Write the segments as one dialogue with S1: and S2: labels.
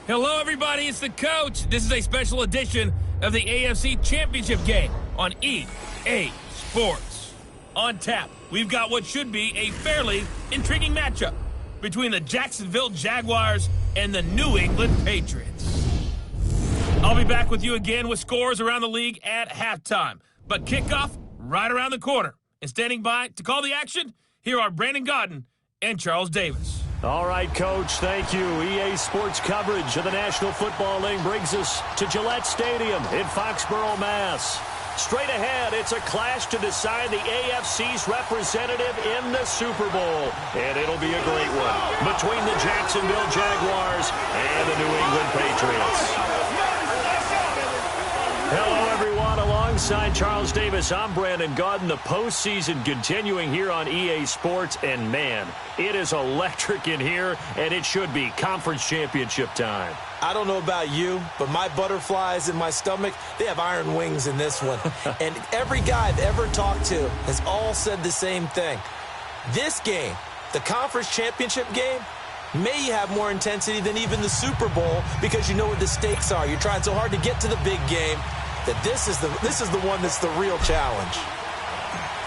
S1: Hello, everybody. It's the coach. This is a special edition of the AFC Championship game on EA Sports. On tap, we've got what should be a fairly intriguing matchup between the Jacksonville Jaguars and the New England Patriots. I'll be back with you again with scores around the league at halftime. But kickoff right around the corner. And standing by to call the action, here are Brandon Godden and Charles Davis.
S2: All right, Coach, thank you. EA Sports coverage of the National Football League brings us to Gillette Stadium in Foxborough, Mass. Straight ahead, it's a clash to decide the AFC's representative in the Super Bowl. And it'll be a great one between the Jacksonville Jaguars and the New England Patriots. Hello, everyone. Alongside Charles Davis, I'm Brandon Godden. The postseason continuing here on EA Sports. And, man, it is electric in here, and it should be conference championship time.
S3: I don't know about you, but my butterflies in my stomach, they have iron wings in this one. And every guy I've ever talked to has all said the same thing. This game, the conference championship game, may have more intensity than even the Super Bowl because you know what the stakes are. You're trying so hard to get to the big game that this is the one that's the real challenge.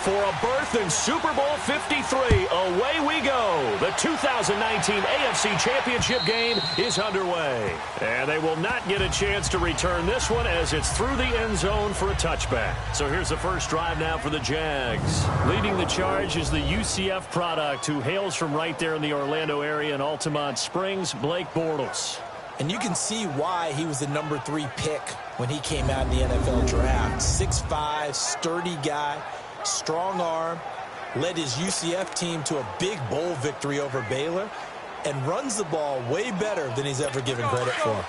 S2: For a berth in Super Bowl 53, away we go. The 2019 AFC Championship game is underway. And they will not get a chance to return this one as it's through the end zone for a touchback. So here's the first drive now for the Jags. Leading the charge is the UCF product who hails from right there in the Orlando area in Altamont Springs, Blake Bortles.
S3: And you can see why he was the number 3 pick when he came out in the NFL draft. 6'5", sturdy guy. Strong arm, led his UCF team to a big bowl victory over Baylor, and runs the ball way better than he's ever given credit for.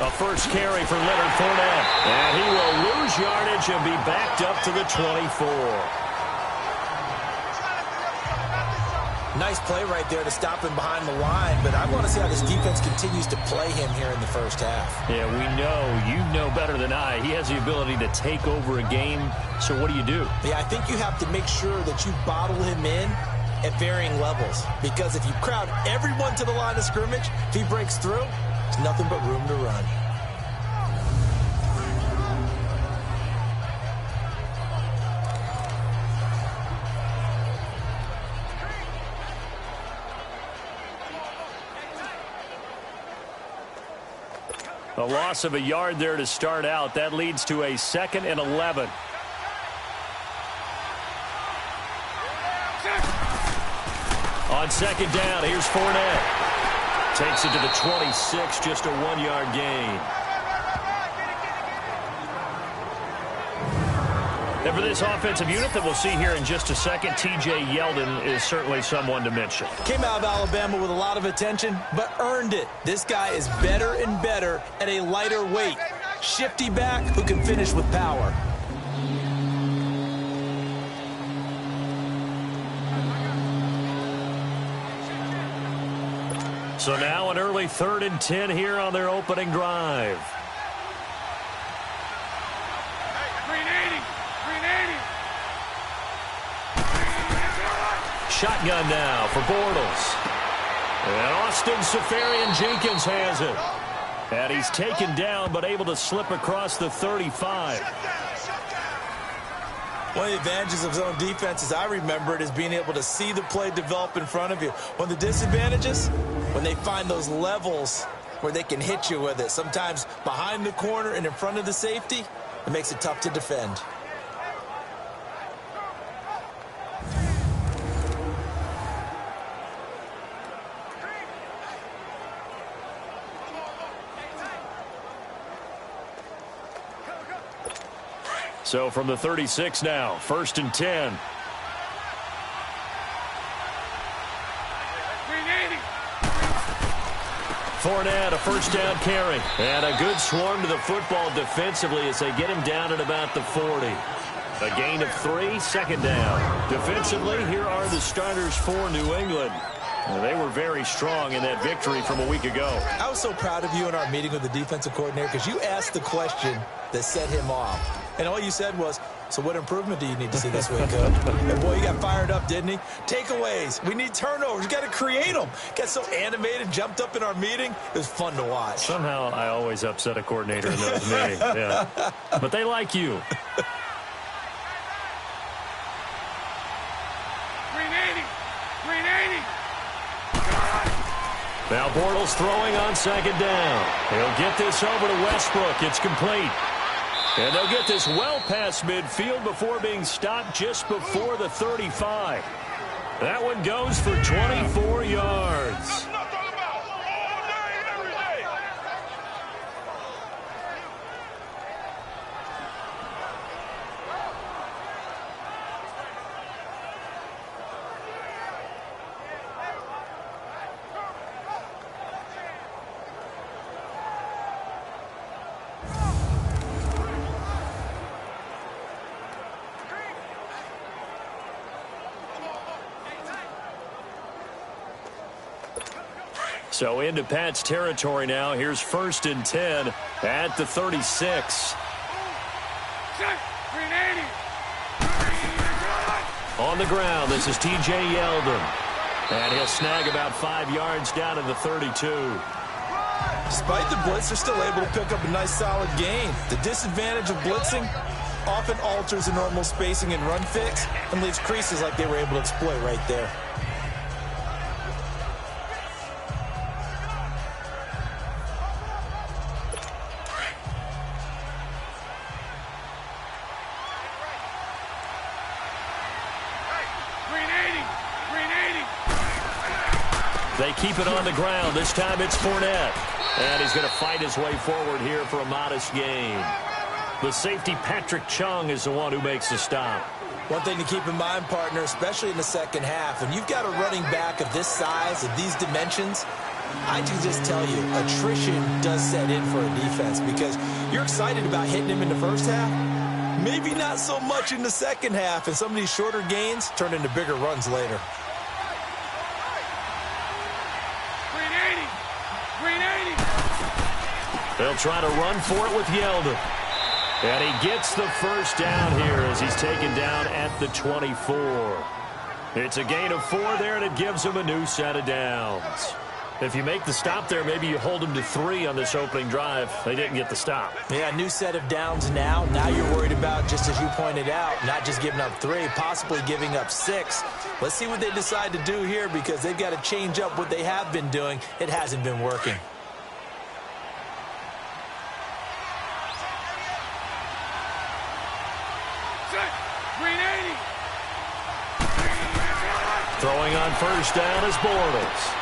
S2: A first carry for Leonard Fournette, and he will lose yardage and be backed up to the 24.
S3: Nice play right there to stop him behind the line, but I want to see how this defense continues to play him here in the first half.
S2: Yeah, we know. You know better than I. He has the ability to take over a game, so what do you do?
S3: Yeah, I think you have to make sure that you bottle him in at varying levels, because if you crowd everyone to the line of scrimmage, if he breaks through, there's nothing but room to run.
S2: A loss of a yard there to start out. That leads to a 2nd and 11. On 2nd down, here's Fournette. Takes it to the 26, just a 1-yard gain. And for this offensive unit that we'll see here in just a second, T.J. Yeldon is certainly someone to mention.
S3: Came out of Alabama with a lot of attention, but earned it. This guy is better and better at a lighter weight. Shifty back who can finish with power.
S2: So now an early 3rd and 10 here on their opening drive. Shotgun now for Bortles. And Austin Seferian-Jenkins has it. And he's taken down but able to slip across the 35.
S3: One of the advantages of zone defense, as I remember it, is being able to see the play develop in front of you. One of the disadvantages, when they find those levels where they can hit you with it. Sometimes behind the corner and in front of the safety, it makes it tough to defend.
S2: So from the 36 now, 1st and 10. Fournette, a first down carry. And a good swarm to the football defensively as they get him down at about the 40. A gain of 3, 2nd down. Defensively, here are the starters for New England. They were very strong in that victory from a week ago.
S3: I was so proud of you in our meeting with the defensive coordinator because you asked the question that set him off. And all you said was, so what improvement do you need to see this week, Coach? And boy, he got fired up, didn't he? Takeaways. We need turnovers. You got to create them. Got so animated, jumped up in our meeting. It was fun to watch.
S2: Somehow I always upset a coordinator in those meetings. Yeah. But they like you. Now Bortles throwing on second down. He'll get this over to Westbrook. It's complete. And they'll get this well past midfield before being stopped just before the 35. That one goes for 24 yards. So into Pat's territory now. Here's 1st and 10 at the 36. On the ground, this is T.J. Yeldon. And he'll snag about 5 yards down to the 32.
S3: Despite the blitz, they're still able to pick up a nice solid gain. The disadvantage of blitzing often alters the normal spacing and run fix and leaves creases like they were able to exploit right there.
S2: They keep it on the ground. This time it's Fournette. And he's going to fight his way forward here for a modest gain. The safety, Patrick Chung, is the one who makes the stop.
S3: One thing to keep in mind, partner, especially in the second half, when you've got a running back of this size, of these dimensions, I can just tell you, attrition does set in for a defense because you're excited about hitting him in the first half. Maybe not so much in the second half, and some of these shorter gains turn into bigger runs later.
S2: They'll try to run for it with Yeldon. And he gets the first down here as he's taken down at the 24. It's a gain of 4 there, and it gives him a new set of downs. If you make the stop there, maybe you hold them to 3 on this opening drive. They didn't get the stop.
S3: Yeah, new set of downs now. Now you're worried about, just as you pointed out, not just giving up 3, possibly giving up 6. Let's see what they decide to do here because they've got to change up what they have been doing. It hasn't been working.
S2: Throwing on first down is Bortles.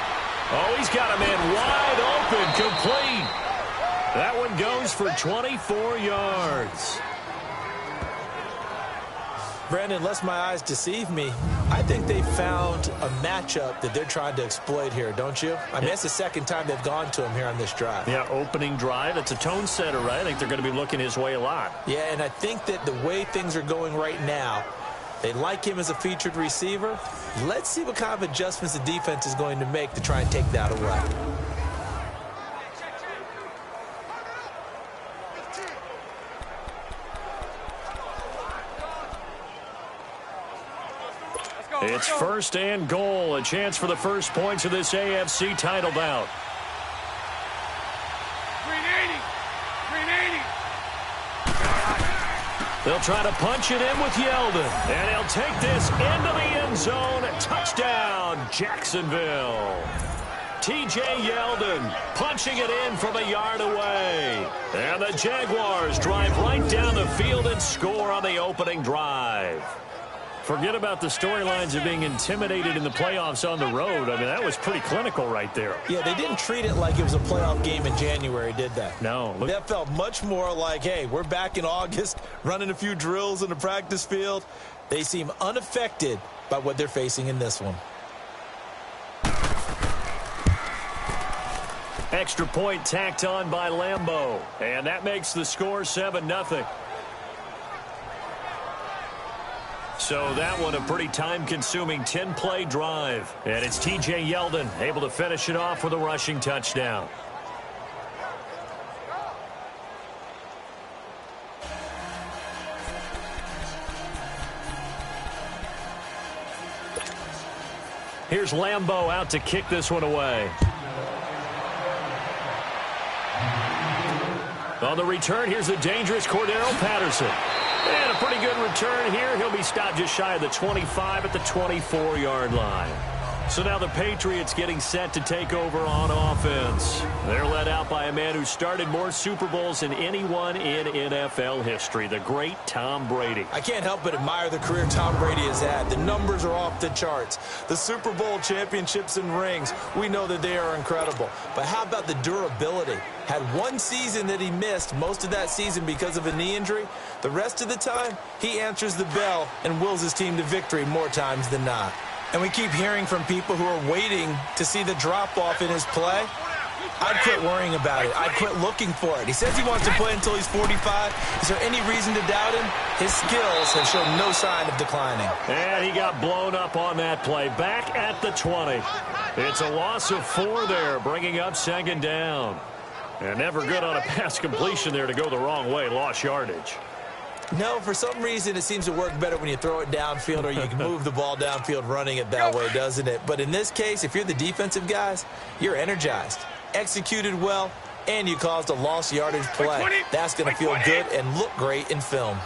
S2: Oh, he's got a man wide open, complete. That one goes for 24 yards.
S3: Brandon, unless my eyes deceive me, I think they found a matchup that they're trying to exploit here, don't you? I mean, that's the second time they've gone to him here on this drive.
S2: Yeah, opening drive. It's a tone setter, right? I think they're going to be looking his way a lot.
S3: Yeah, and I think that the way things are going right now, they like him as a featured receiver. Let's see what kind of adjustments the defense is going to make to try and take that away.
S2: It's 1st and goal. A chance for the first points of this AFC title bout. They'll try to punch it in with Yeldon. And he'll take this into the end zone. Touchdown, Jacksonville. T.J. Yeldon punching it in from a yard away. And the Jaguars drive right down the field and score on the opening drive. Forget about the storylines of being intimidated in the playoffs on the road. I mean, that was pretty clinical right there.
S3: Yeah, they didn't treat it like it was a playoff game in January, did they?
S2: No.
S3: That felt much more like, hey, we're back in August, running a few drills in the practice field. They seem unaffected by what they're facing in this one.
S2: Extra point tacked on by Lambeau. And that makes the score 7-0. So that one a pretty time-consuming 10-play drive. And it's T.J. Yeldon able to finish it off with a rushing touchdown. Here's Lambeau out to kick this one away. On the return, here's the dangerous Cordero Patterson. And a pretty good return here. He'll be stopped just shy of the 25 at the 24-yard line. So now the Patriots getting set to take over on offense. They're led out by a man who started more Super Bowls than anyone in NFL history, the great Tom Brady.
S3: I can't help but admire the career Tom Brady has had. The numbers are off the charts. The Super Bowl championships and rings, we know that they are incredible. But how about the durability? Had one season that he missed, most of that season because of a knee injury. The rest of the time, he answers the bell and wills his team to victory more times than not. And we keep hearing from people who are waiting to see the drop-off in his play. I'd quit worrying about it. I'd quit looking for it. He says he wants to play until he's 45. Is there any reason to doubt him? His skills have shown no sign of declining.
S2: And he got blown up on that play. Back at the 20. It's a loss of 4 there, bringing up second down. And never good on a pass completion there to go the wrong way. Lost yardage.
S3: No, for some reason, it seems to work better when you throw it downfield or you can move the ball downfield running it that way, doesn't it? But in this case, if you're the defensive guys, you're energized, executed well, and you caused a lost yardage play. That's going to feel good and look great in film.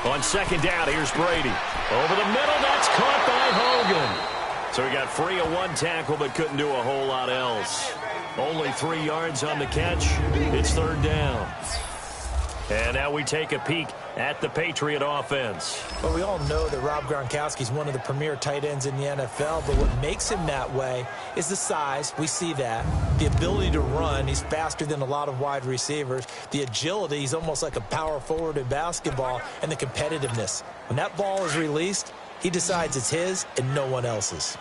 S2: On second down, here's Brady. Over the middle, that's caught by Hogan. So he got free of one tackle but couldn't do a whole lot else. Only 3 yards on the catch. It's third down. And now we take a peek at the Patriot offense.
S3: Well, we all know that Rob Gronkowski is one of the premier tight ends in the NFL, but what makes him that way is the size. We see that. The ability to run. He's faster than a lot of wide receivers. The agility. He's almost like a power forward in basketball. And the competitiveness. When that ball is released, he decides it's his and no one else's.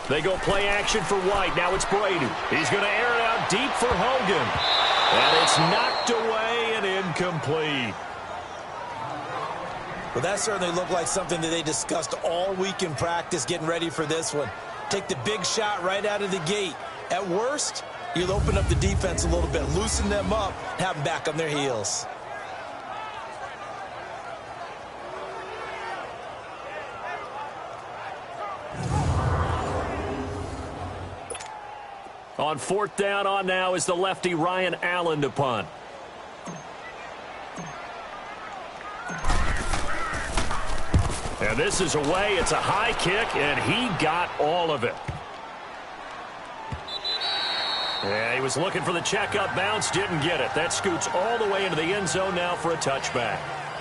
S2: They go play action for White. Now it's Brady. He's going to air it out deep for Hogan. And it's knocked away and incomplete.
S3: Well, that certainly looked like something that they discussed all week in practice getting ready for this one. Take the big shot right out of the gate. At worst, you'll open up the defense a little bit, loosen them up, and have them back on their heels.
S2: On fourth down on now is the lefty Ryan Allen to punt. And this is away. It's a high kick, and he got all of it. Yeah, he was looking for the checkup bounce, didn't get it. That scoots all the way into the end zone now for a touchback.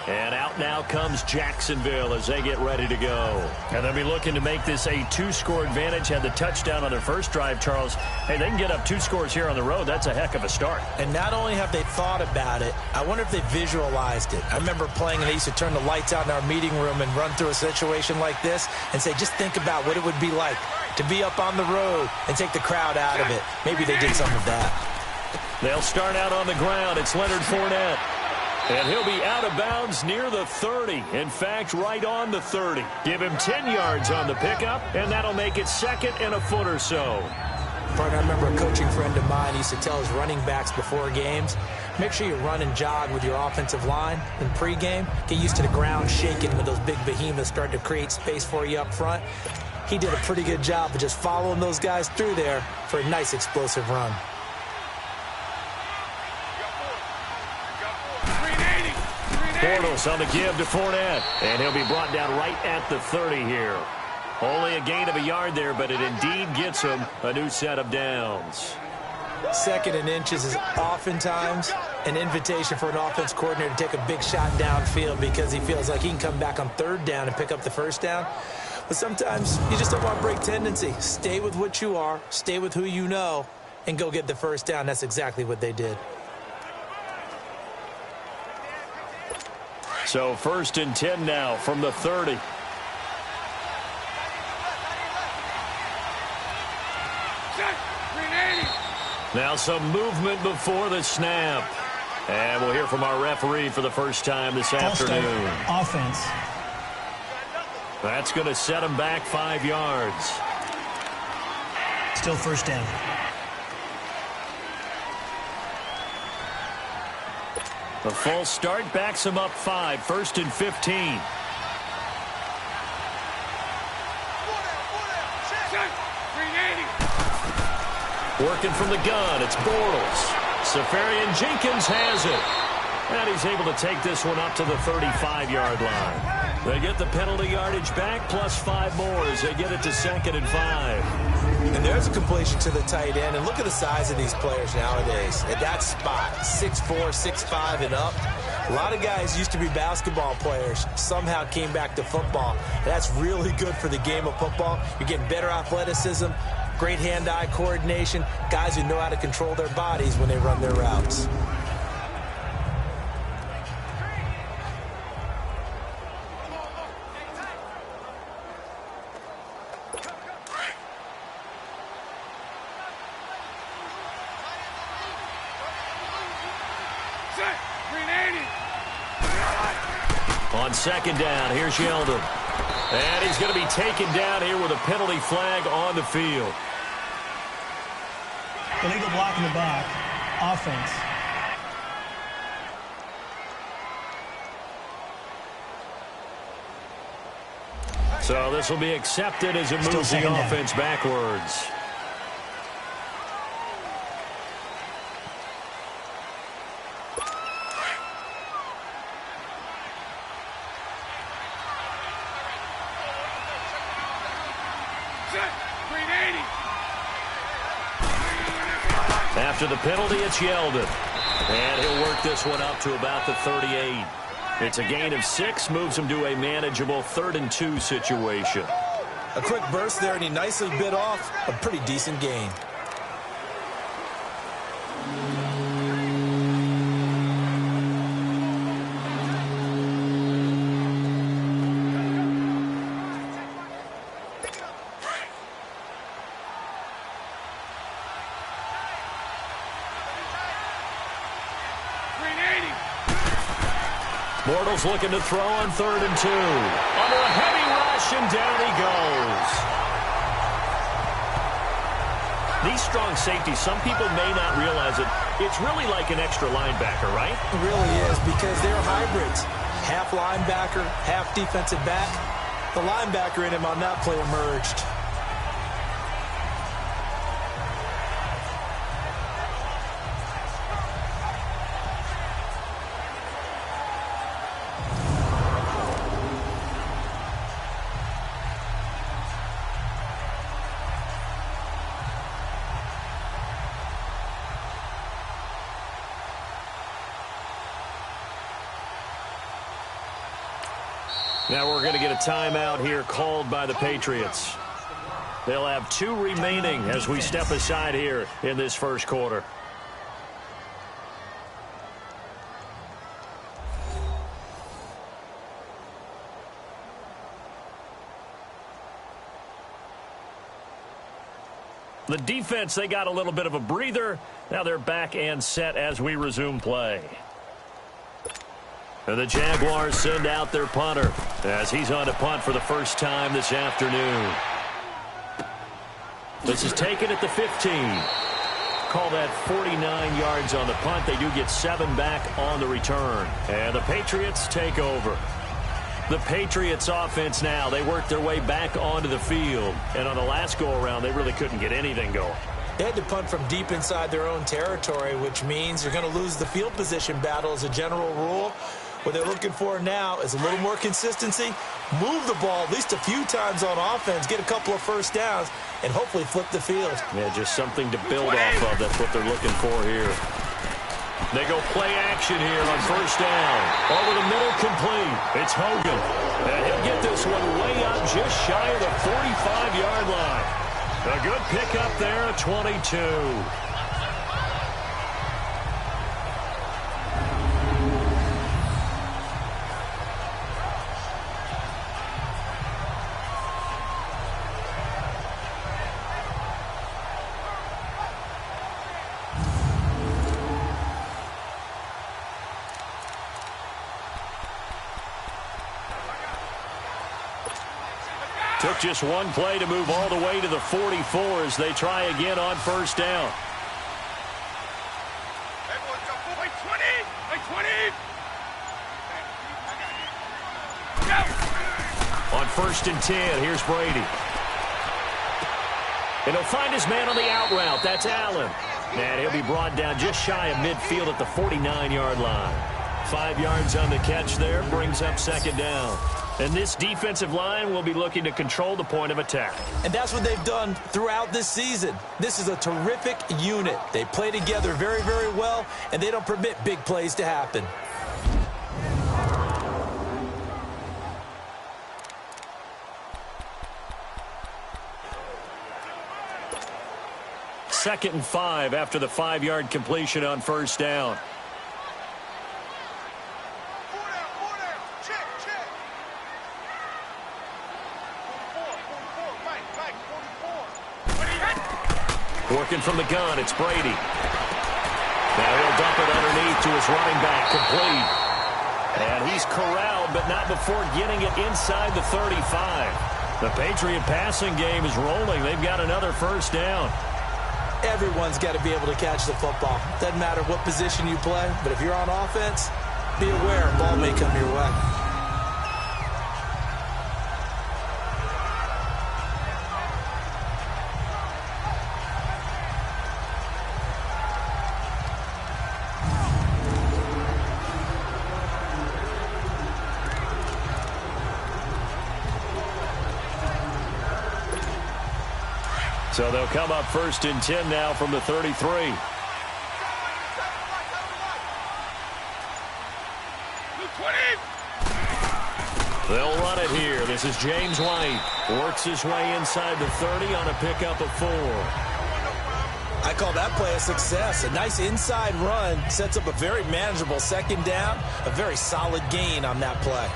S2: And out now comes Jacksonville as they get ready to go. And they'll be looking to make this a 2-score advantage. Had the touchdown on their first drive, Charles. Hey, they can get up 2 scores here on the road. That's a heck of a start.
S3: And not only have they thought about it, I wonder if they visualized it. I remember playing and they used to turn the lights out in our meeting room and run through a situation like this and say, just think about what it would be like to be up on the road and take the crowd out of it. Maybe they did some of that.
S2: They'll start out on the ground. It's Leonard Fournette. And he'll be out of bounds near the 30. In fact, right on the 30. Give him 10 yards on the pickup, and that'll make it second and a foot or so.
S3: Partner, I remember a coaching friend of mine used to tell his running backs before games, make sure you run and jog with your offensive line in pregame. Get used to the ground shaking when those big behemoths start to create space for you up front. He did a pretty good job of just following those guys through there for a nice explosive run.
S2: Bortles on the give to Fournette, and he'll be brought down right at the 30 here. Only a gain of a yard there, but it indeed gets him a new set of downs.
S3: Second and inches is oftentimes an invitation for an offense coordinator to take a big shot downfield because he feels like he can come back on third down and pick up the first down. But sometimes you just don't want break tendency. Stay with what you are, stay with who you know, and go get the first down. That's exactly what they did.
S2: So 1st and 10 now from the 30. Now some movement before the snap. And we'll hear from our referee for the first time this afternoon.
S4: Offense.
S2: That's going to set him back 5 yards.
S4: Still first down.
S2: The false start backs him up 5, 1st and 15. Working from the gun, it's Bortles. Safarian Jenkins has it. And he's able to take this one up to the 35-yard line. They get the penalty yardage back, plus 5 more as they get it to 2nd and 5.
S3: And there's a completion to the tight end. And look at the size of these players nowadays. At that spot, 6'4", 6'5", and up. A lot of guys used to be basketball players, somehow came back to football. And that's really good for the game of football. You're getting better athleticism, great hand-eye coordination, guys who know how to control their bodies when they run their routes.
S2: On 2nd down, here's Yeldon. And he's going to be taken down here with a penalty flag on the field.
S4: Illegal block in the back. Offense.
S2: So this will be accepted as it moves the offense backwards. After the penalty, it's Yeldon. And he'll work this one up to about the 38. It's a gain of 6, moves him to a manageable 3rd and 2 situation.
S3: A quick burst there, and he nicely bit off a pretty decent gain.
S2: Bortles looking to throw on 3rd and 2. Under a heavy rush, and down he goes. These strong safeties, some people may not realize it. It's really like an extra linebacker, right?
S3: It really is, because they're hybrids. Half linebacker, half defensive back. The linebacker in him on that play emerged.
S2: Now we're going to get a timeout here called by the Patriots. They'll have 2 remaining as we step aside here in this first quarter. The defense, they got a little bit of a breather. Now they're back and set as we resume play. And the Jaguars send out their punter as he's on to punt for the first time this afternoon. This is taken at the 15. Call that 49 yards on the punt. They do get 7 back on the return. And the Patriots take over. The Patriots offense now, they work their way back onto the field. And on the last go-around, they really couldn't get anything going.
S3: They had to punt from deep inside their own territory, which means you're going to lose the field position battle as a general rule. What they're looking for now is a little more consistency, move the ball at least a few times on offense, get a couple of first downs, and hopefully flip the field.
S2: Yeah, just something to build off of. That's what they're looking for here. They go play action here on first down. Over the middle, complete. It's Hogan. And he'll get this one way up just shy of the 45-yard line. A good pickup there at 22. Took just one play to move all the way to the 44 as they try again on first down. On 1st and 10, here's Brady. And he'll find his man on the out route. That's Allen. And he'll be brought down just shy of midfield at the 49-yard line. 5 yards on the catch there, brings up 2nd down. And this defensive line will be looking to control the point of attack.
S3: And that's what they've done throughout this season. This is a terrific unit. They play together very, very well, and they don't permit big plays to happen.
S2: Second and 5 after the 5-yard completion on first down. Working from the gun, it's Brady. Now he'll dump it underneath to his running back, complete. And he's corralled, but not before getting it inside the 35. The Patriot passing game is rolling. They've got another first down.
S3: Everyone's got to be able to catch the football. Doesn't matter what position you play, but if you're on offense, be aware a ball may come your way.
S2: So they'll come up 1st and 10 now from the 33. They'll run it here. This is James White. Works his way inside the 30 on a pickup of 4.
S3: I call that play a success. A nice inside run sets up a very manageable 2nd down. A very solid gain on that play.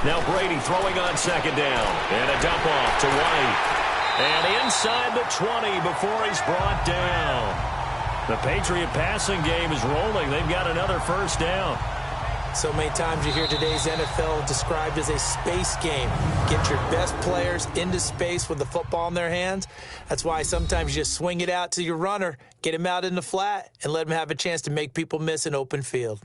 S2: Now Brady throwing on 2nd down. And a dump off to White. And inside the 20 before he's brought down. The Patriot passing game is rolling. They've got another first down.
S3: So many times you hear today's NFL described as a space game. Get your best players into space with the football in their hands. That's why sometimes you just swing it out to your runner, get him out in the flat, and let him have a chance to make people miss an open field.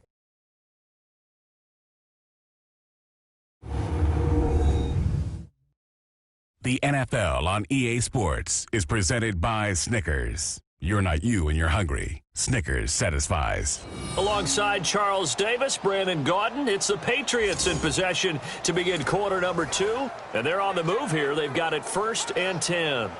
S5: The NFL on EA Sports is presented by Snickers. You're not you when you're hungry. Snickers satisfies.
S2: Alongside Charles Davis, Brandon Gaudin, it's the Patriots in possession to begin quarter number 2. And they're on the move here. They've got it 1st and 10.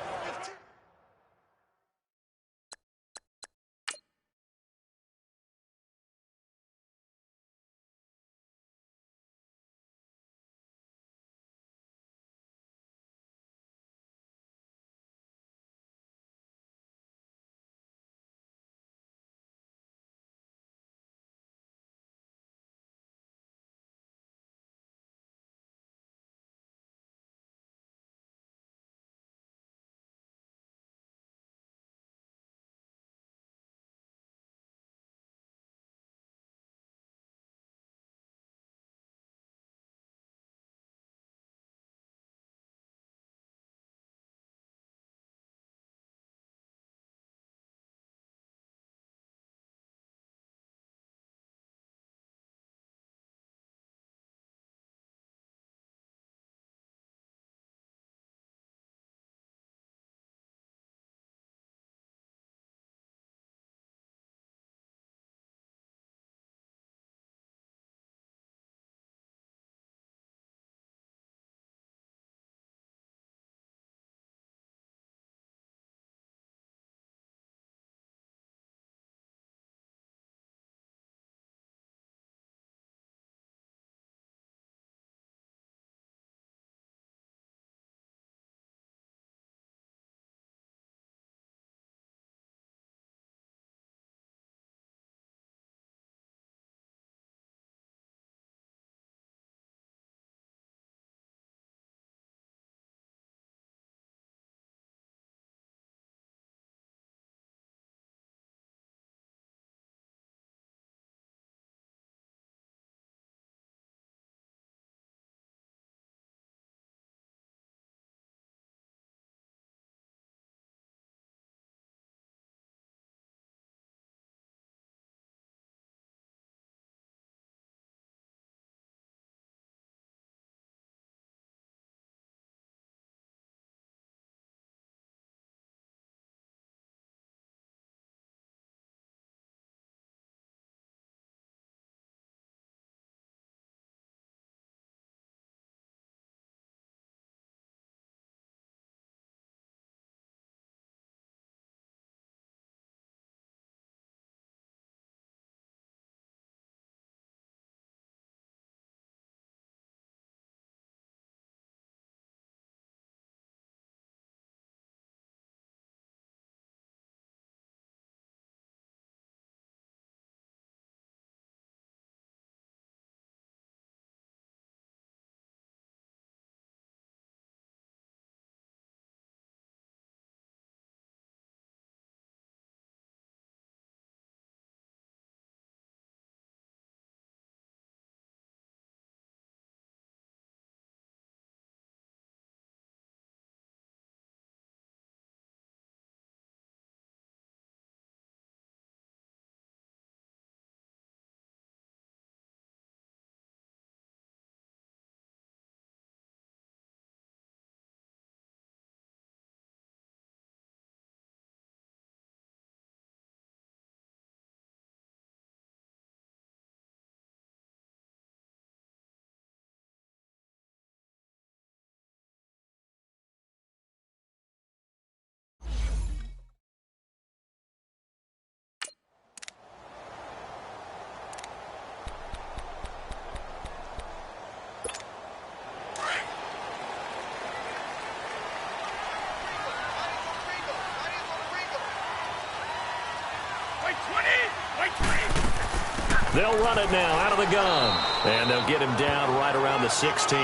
S2: They'll run it now out of the gun. And they'll get him down right around the 16.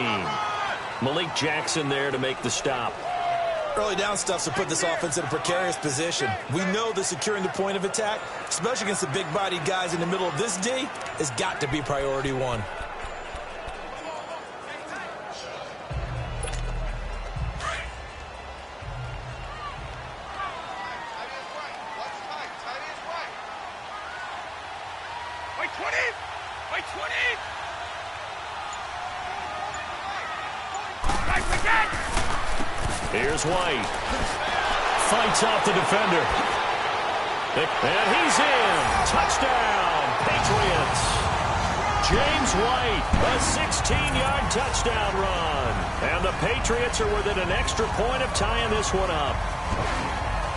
S2: Malik Jackson there to make the stop.
S3: Early down stuff to put this offense in a precarious position. We know that securing the point of attack, especially against the big-bodied guys in the middle of this D, has got to be priority one.
S2: Here's White. Fights off the defender. And he's in. Touchdown, Patriots. James White, a 16-yard touchdown run. And the Patriots are within an extra point of tying this one up.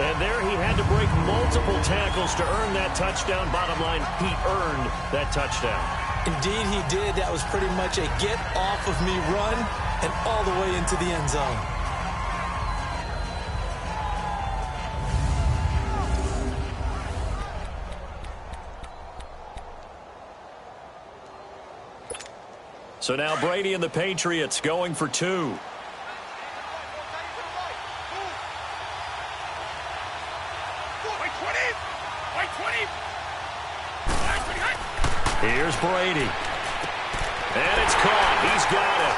S2: And there he had to break multiple tackles to earn that touchdown. Bottom line, he earned that touchdown.
S3: Indeed he did. That was pretty much a get-off-of-me run and all the way into the end zone.
S2: So now Brady and the Patriots going for two. Here's Brady. And it's caught. He's got it.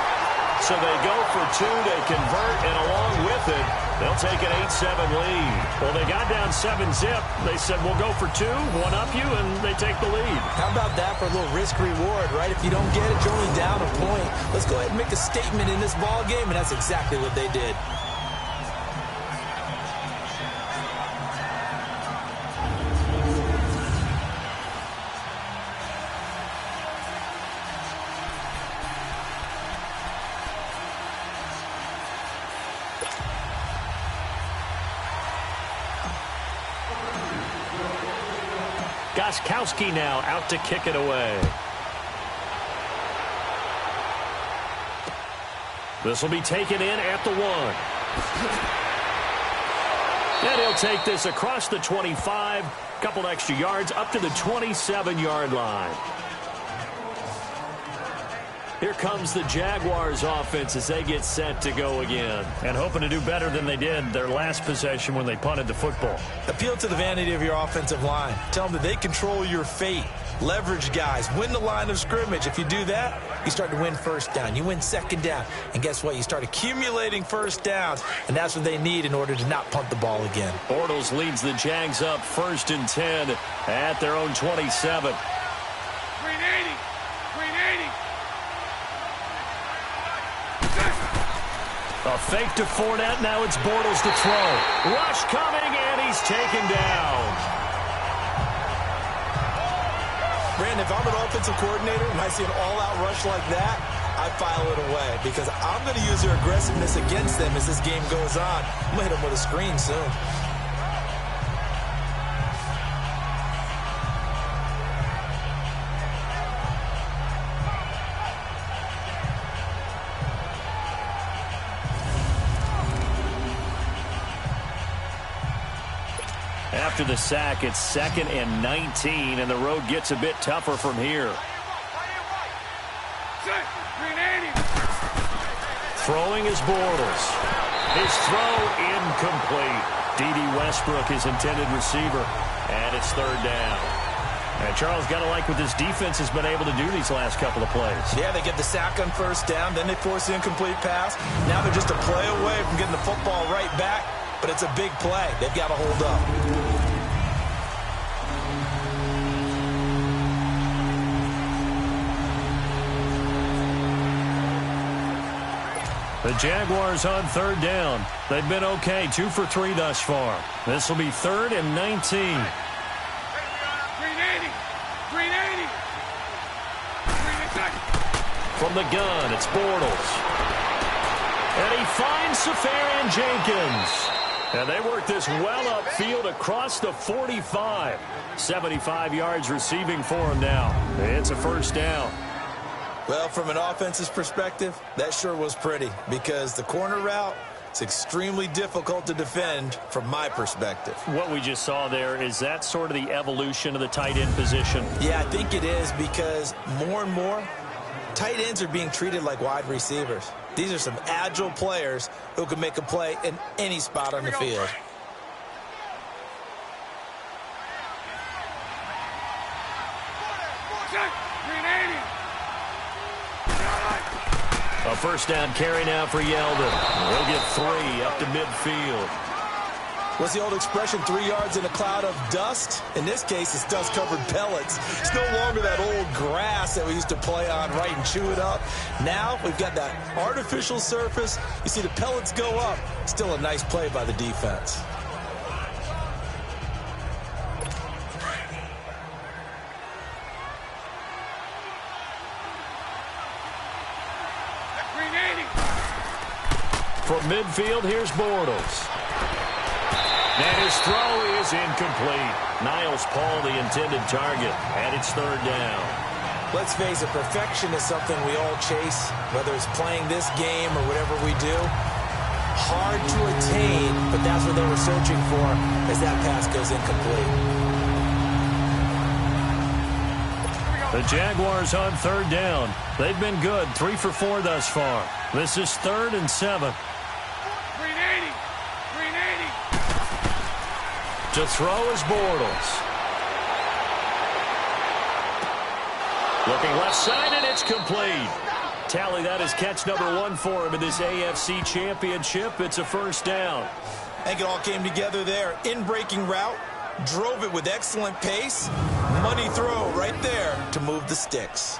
S2: So they go for two. They convert, and along with it, they'll take an 8-7 lead. Well, they got down 7-zip. They said, we'll go for two, one up you, and they take the lead.
S3: How about that for a little risk-reward, right? If you don't get it, you're only down a point. Let's go ahead and make a statement in this ball game, and that's exactly what they did.
S2: Gostkowski now out to kick it away. This will be taken in at the 1. And he'll take this across the 25, couple extra yards up to the 27-yard line. Here comes the Jaguars offense as they get set to go again. And hoping to do better than they did their last possession when they punted the football.
S3: Appeal to the vanity of your offensive line. Tell them that they control your fate. Leverage guys. Win the line of scrimmage. If you do that, you start to win first down. You win second down. And guess what? You start accumulating first downs. And that's what they need in order to not punt the ball again.
S2: Bortles leads the Jags up 1st and 10 at their own 27. A fake to Fournette. Now it's Bortles to throw. Rush coming, and he's taken down.
S3: Brandon, if I'm an offensive coordinator and I see an all-out rush like that, I file it away because I'm going to use their aggressiveness against them as this game goes on. I'm going to hit them with a screen soon.
S2: After the sack, it's 2nd and 19, and the road gets a bit tougher from here. Throwing is Bortles. His throw incomplete. D.D. Westbrook, his intended receiver, and it's 3rd down. And Charles, got to like what this defense has been able to do these last couple of plays.
S3: Yeah, they get the sack on 1st down, then they force the incomplete pass. Now they're just a play away from getting the football right back, but it's a big play. They've got to hold up.
S2: The Jaguars on 3rd down. They've been okay, 2 for 3 thus far. This will be 3rd and 19. From the gun, it's Bortles. And he finds Safarian Jenkins. And they work this well upfield across the 45. 75 yards receiving for him now. It's a 1st down.
S3: Well, from an offense's perspective, that sure was pretty because the corner route It's extremely difficult to defend from my perspective.
S2: What we just saw there, is that sort of the evolution of the tight end position?
S3: Yeah, I think it is, because more and more, tight ends are being treated like wide receivers. These are some agile players who can make a play in any spot on the field.
S2: A first down carry now for Yeldon. We'll get 3 up to midfield.
S3: What's the old expression, 3 yards in a cloud of dust? In this case, it's dust-covered pellets. It's no longer that old grass that we used to play on, right, and chew it up. Now we've got that artificial surface. You see the pellets go up. Still a nice play by the defense.
S2: From midfield, here's Bortles. And his throw is incomplete. Niles Paul, the intended target, and it's 3rd down.
S3: Let's face it, perfection is something we all chase, whether it's playing this game or whatever we do. Hard to attain, but that's what they were searching for as that pass goes incomplete.
S2: The Jaguars on 3rd down. They've been good, 3 for 4 thus far. This is 3rd and 7. To throw is Bortles. Looking left side, and it's complete. Tally that is catch number 1 for him in this AFC Championship. It's a first down.
S3: I think it all came together there. In-breaking route, drove it with excellent pace. Money throw right there to move the sticks.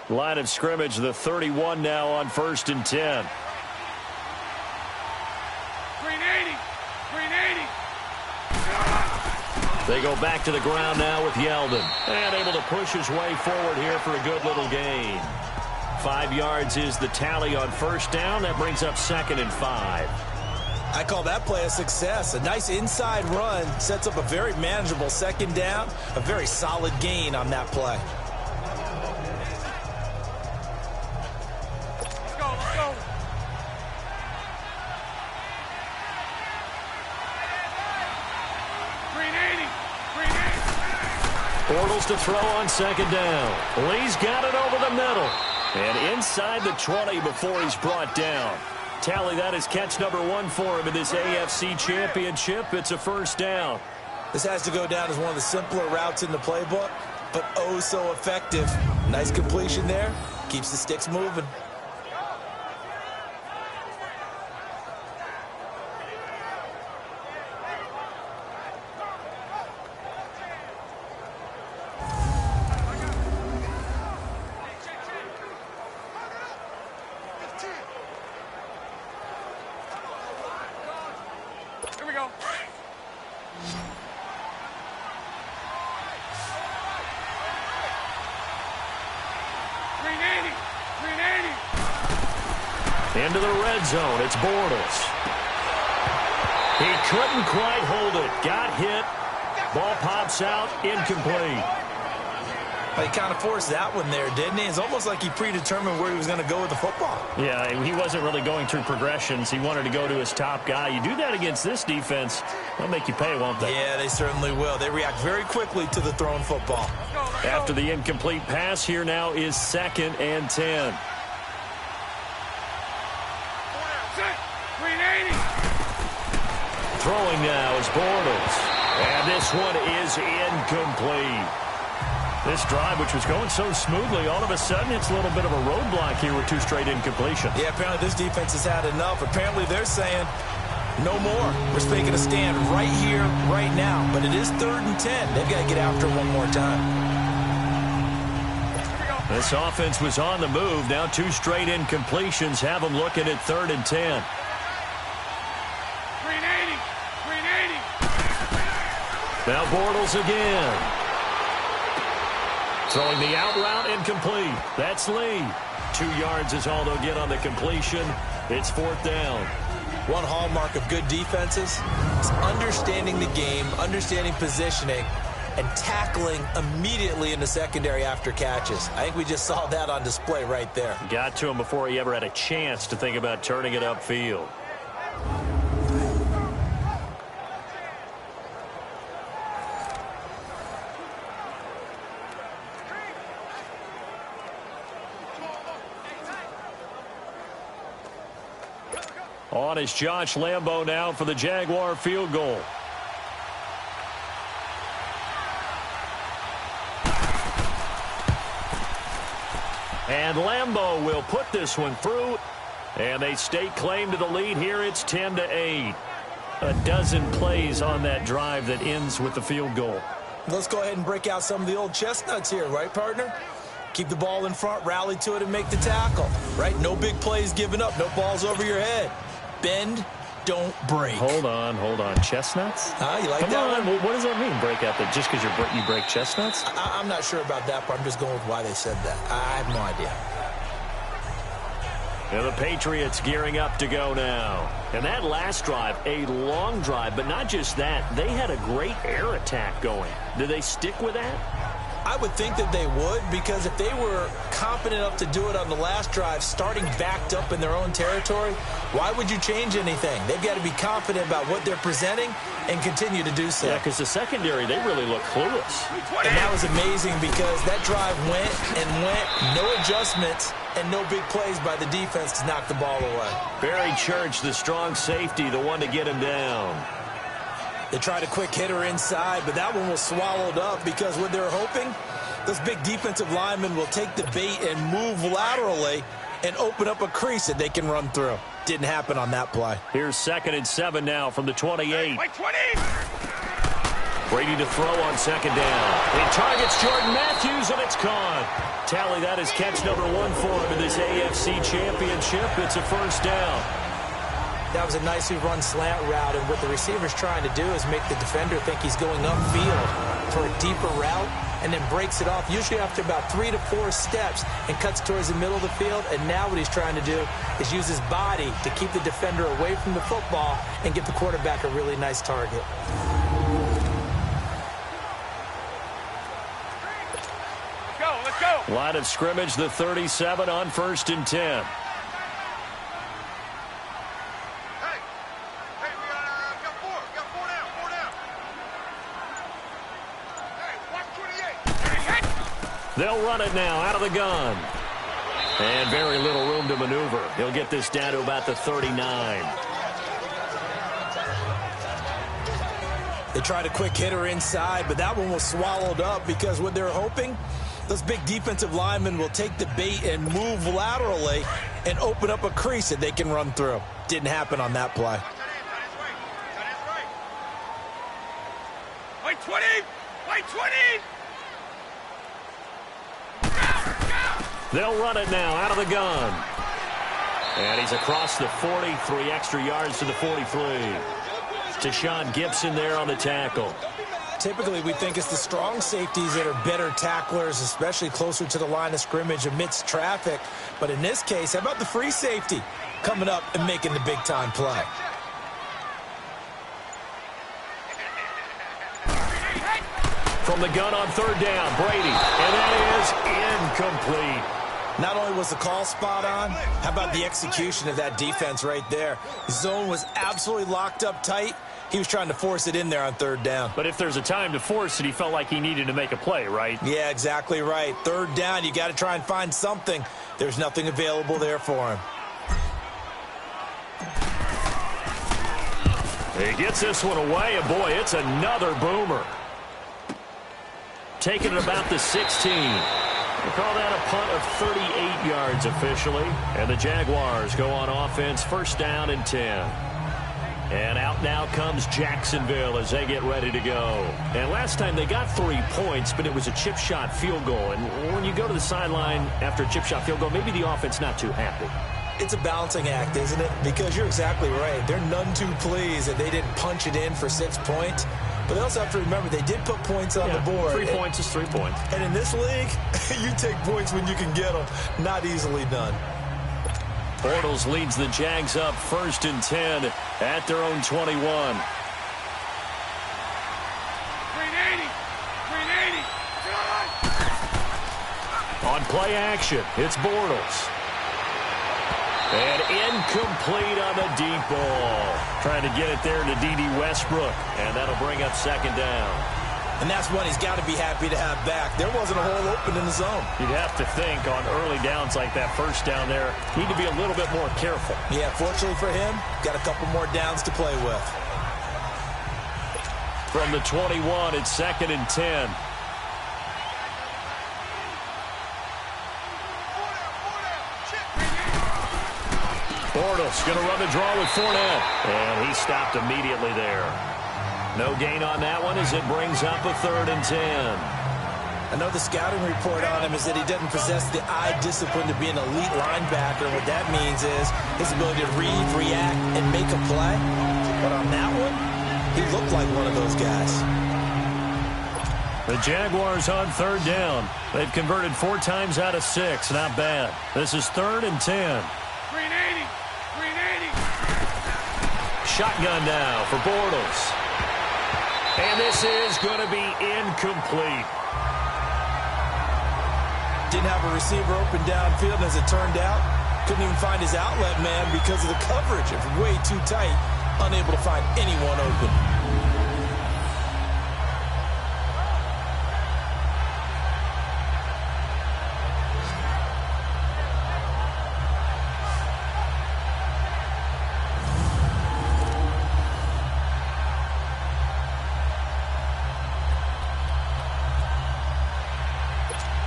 S2: Line of scrimmage, the 31 now on 1st and 10. They go back to the ground now with Yeldon. And able to push his way forward here for a good little gain. 5 yards is the tally on 1st down. That brings up 2nd and 5.
S3: I call that play a success. A nice inside run sets up a very manageable 2nd down. A very solid gain on that play.
S2: Bortles to throw on 2nd down. Lee's got it over the middle. And inside the 20 before he's brought down. Tally that is catch number 1 for him in this AFC Championship. It's a first down.
S3: This has to go down as one of the simpler routes in the playbook, but oh so effective. Nice completion there. Keeps the sticks moving.
S2: Into the red zone. It's Bortles. He couldn't quite hold it. Got hit. Ball pops out. Incomplete.
S3: He kind of forced that one there, didn't he? It's almost like he predetermined where he was going to go with the football.
S2: Yeah, he wasn't really going through progressions. He wanted to go to his top guy. You do that against this defense, they'll make you pay, won't they?
S3: Yeah, they certainly will. They react very quickly to the thrown football.
S2: After the incomplete pass, here now is 2nd and 10. Throwing now is Bortles. And this one is incomplete. This drive, which was going so smoothly, all of a sudden it's a little bit of a roadblock here with 2 straight incompletions.
S3: Yeah, apparently this defense has had enough. Apparently they're saying, no more. We're making a stand right here, right now. But it is 3rd and 10. They've got to get after it one more time.
S2: This offense was on the move. Now 2 straight incompletions have them looking at 3rd and 10. Now Bortles again. Throwing the out route incomplete. That's Lee. 2 yards is all they'll get on the completion. It's 4th down.
S3: One hallmark of good defenses is understanding the game, understanding positioning, and tackling immediately in the secondary after catches. I think we just saw that on display right there.
S2: Got to him before he ever had a chance to think about turning it upfield. On is Josh Lambo now for the Jaguar field goal. And Lambo will put this one through. And they stake claim to the lead here. It's 10-8. A dozen plays on that drive that ends with the field goal.
S3: Let's go ahead and break out some of the old chestnuts here, right, partner? Keep the ball in front, rally to it, and make the tackle, right? No big plays given up, no balls over your head. Bend, don't break.
S2: Hold on. Chestnuts?
S3: You like
S2: Come
S3: that
S2: on.
S3: one?
S2: What does that mean, break out? Just because you break chestnuts?
S3: I'm not sure about that, but I'm just going with why they said that. I have no idea.
S2: And the Patriots gearing up to go now. And that last drive, a long drive, but not just that. They had a great air attack going. Did they stick with that?
S3: I would think that they would, because if they were confident enough to do it on the last drive, starting backed up in their own territory, why would you change anything? They've got to be confident about what they're presenting and continue to do so.
S2: Yeah, because the secondary, they really look clueless.
S3: And that was amazing because that drive went and went, no adjustments, and no big plays by the defense to knock the ball away.
S2: Barry Church, the strong safety, the one to get him down.
S3: They tried a quick hitter inside, but that one was swallowed up because what they're hoping, those big defensive linemen will take the bait and move laterally and open up a crease that they can run through. Didn't happen on that play.
S2: Here's 2nd and 7 now from the 28. Brady to throw on 2nd down. He targets Jordan Matthews, and it's caught. Tally, that is catch number 1 for him in this AFC Championship. It's a 1st down.
S3: That was a nicely run slant route, and what the receiver's trying to do is make the defender think he's going upfield for a deeper route and then breaks it off, usually after about 3 to 4 steps, and cuts towards the middle of the field. And now what he's trying to do is use his body to keep the defender away from the football and get the quarterback a really nice target.
S1: Let's go.
S2: Line of scrimmage, the 37 on 1st and 10. They'll run it now out of the gun. And very little room to maneuver. He'll get this down to about the 39.
S3: They tried a quick hitter inside, but that one was swallowed up because what they're hoping, those big defensive linemen will take the bait and move laterally and open up a crease that they can run through. Didn't happen on that play.
S1: White 20! White 20!
S2: They'll run it now out of the gun. And he's across the 40, 3 extra yards to the 43. Tashawn Gibson there on the tackle.
S3: Typically, we think it's the strong safeties that are better tacklers, especially closer to the line of scrimmage amidst traffic. But in this case, how about the free safety coming up and making the big-time play?
S2: From the gun on 3rd down, Brady. And that is incomplete.
S3: Not only was the call spot on, how about the execution of that defense right there? The zone was absolutely locked up tight. He was trying to force it in there on 3rd down.
S2: But if there's a time to force it, he felt like he needed to make a play, right?
S3: Yeah, exactly right. 3rd down, you got to try and find something. There's nothing available there for him.
S2: He gets this one away, and boy, it's another boomer. Taking it about the 16. We call that a punt of 38 yards officially. And the Jaguars go on offense, 1st down and 10. And out now comes Jacksonville as they get ready to go. And last time they got 3 points, but it was a chip shot field goal. And when you go to the sideline after a chip shot field goal, maybe the offense not too happy.
S3: It's a balancing act, isn't it? Because you're exactly right. They're none too pleased that they didn't punch it in for 6 points. But they also have to remember they did put points on the board.
S2: 3 points is 3 points.
S3: And in this league, you take points when you can get them. Not easily done.
S2: Bortles leads the Jags up 1st and 10 at their own 21.
S1: 380.
S2: On play action, it's Bortles. And incomplete on the deep ball. Trying to get it there to D.D. Westbrook. And that'll bring up 2nd down.
S3: And that's one he's got to be happy to have back. There wasn't a hole open in the zone.
S2: You'd have to think on early downs like that 1st down there, need to be a little bit more careful.
S3: Yeah, fortunately for him, got a couple more downs to play with.
S2: From the 21, it's 2nd and 10. Bortles going to run the draw with Fournette. And he stopped immediately there. No gain on that one as it brings up a 3rd and 10.
S3: I know the scouting report on him is that he doesn't possess the eye discipline to be an elite linebacker. What that means is his ability to read, react, and make a play. But on that one, he looked like one of those guys.
S2: The Jaguars on 3rd down. They've converted 4 times out of 6. Not bad. This is 3rd and 10.
S1: 380.
S2: Shotgun now for Bortles. And this is going to be incomplete.
S3: Didn't have a receiver open downfield, and as it turned out, couldn't even find his outlet man because of the coverage. It was way too tight, unable to find anyone open.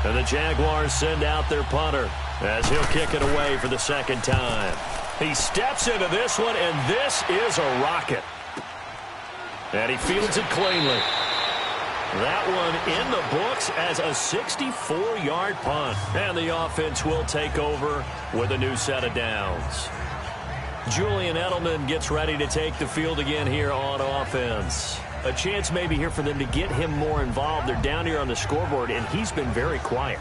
S2: And the Jaguars send out their punter as he'll kick it away for the 2nd time. He steps into this one, and this is a rocket. And he fields it cleanly. That one in the books as a 64-yard punt. And the offense will take over with a new set of downs. Julian Edelman gets ready to take the field again here on offense. A chance maybe here for them to get him more involved. They're down here on the scoreboard, and he's been very quiet.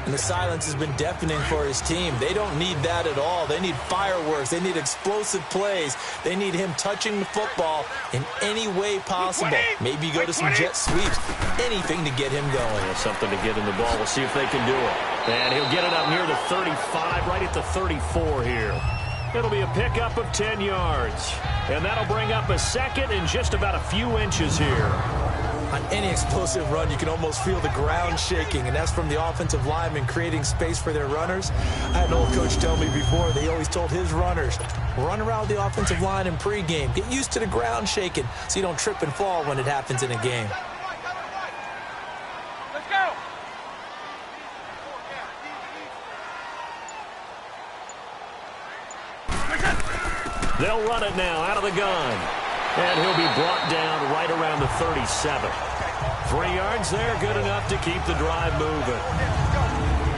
S3: And the silence has been deafening for his team. They don't need that at all. They need fireworks. They need explosive plays. They need him touching the football in any way possible. Maybe go to some jet sweeps. Anything to get him going.
S2: Yeah, something to get in the ball. We'll see if they can do it. And he'll get it up near the 35, right at the 34 here. It'll be a pickup of 10 yards. And that'll bring up a 2nd and just about a few inches here.
S3: On any explosive run, you can almost feel the ground shaking, and that's from the offensive linemen creating space for their runners. I had an old coach tell me before, they always told his runners, run around the offensive line in pregame. Get used to the ground shaking so you don't trip and fall when it happens in a game.
S2: They'll run it now out of the gun. And he'll be brought down right around the 37. 3 yards there, good enough to keep the drive moving.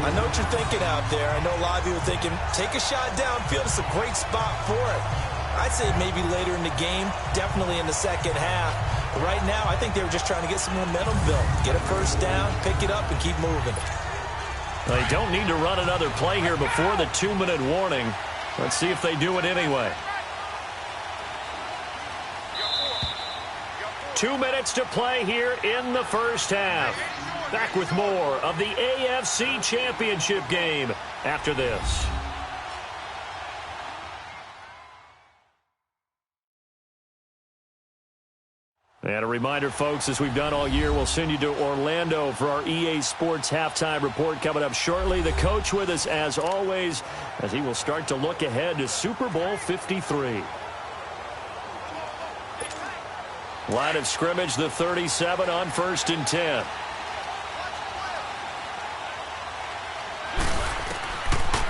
S3: I know what you're thinking out there. I know a lot of you are thinking, take a shot downfield. It's a great spot for it. I'd say maybe later in the game, definitely in the 2nd half. But right now, I think they were just trying to get some momentum built. Get a 1st down, pick it up, and keep moving.
S2: They don't need to run another play here before the 2-minute warning. Let's see if they do it anyway. 2 minutes to play here in the 1st half. Back with more of the AFC Championship game after this. And a reminder, folks, as we've done all year, we'll send you to Orlando for our EA Sports halftime report coming up shortly. The coach with us, as always, as he will start to look ahead to Super Bowl 53. Line of scrimmage, the 37 on 1st and 10.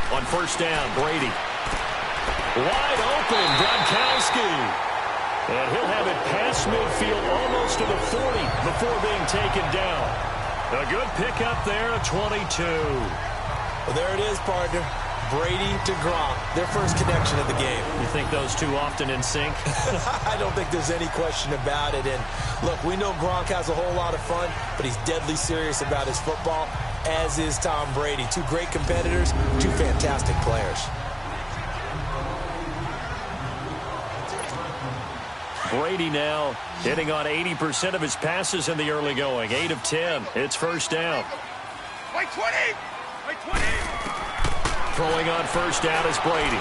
S2: On 1st down, Brady. Wide open, Gronkowski. And he'll have it past midfield almost to the 40 before being taken down. A good pickup there, a 22.
S3: Well, there it is, partner. Brady to Gronk, their first connection of the game.
S2: You think those two often in sync?
S3: I don't think there's any question about it. And look, we know Gronk has a whole lot of fun, but he's deadly serious about his football, as is Tom Brady. Two great competitors, two fantastic players.
S2: Brady now hitting on 80% of his passes in the early going. 8 of 10. It's first down.
S6: By 20! By 20!
S2: Throwing on first down is Brady.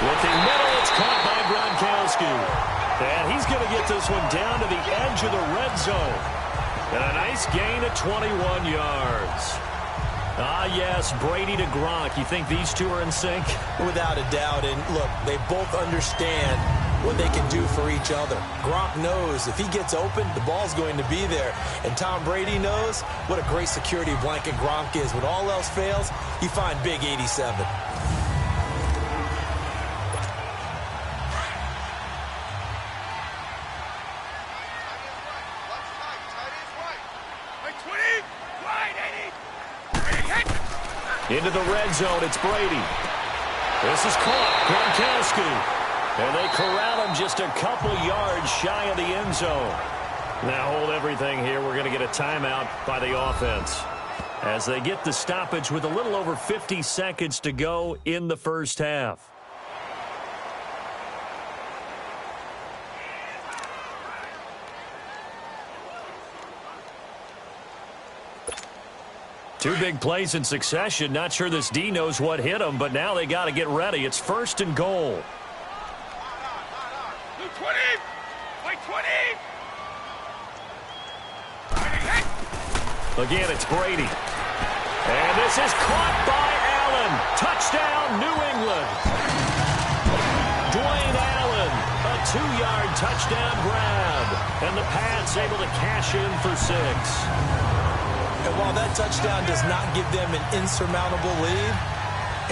S2: Looking middle, it's caught by Gronkowski. And he's going to get this one down to the edge of the red zone. And a nice gain of 21 yards. Ah, yes, Brady to Gronk. You think these two are in sync?
S3: Without a doubt. And look, they both understand what they can do for each other. Gronk knows if he gets open, the ball's going to be there. And Tom Brady knows what a great security blanket Gronk is. When all else fails, you find big 87.
S2: Into the red zone, it's Brady. This is caught. Gronkowski. And they corral him just a couple yards shy of the end zone. Now hold everything here. We're going to get a timeout by the offense as they get the stoppage with a little over 50 seconds to go in the first half. Two big plays in succession. Not sure this D knows what hit him, but now they got to get ready. It's first and goal.
S6: 20! By 20!
S2: Again, it's Brady. And this is caught by Allen. Touchdown, New England. Dwayne Allen, a 2-yard touchdown grab. And the Pats able to cash in for 6.
S3: And while that touchdown does not give them an insurmountable lead,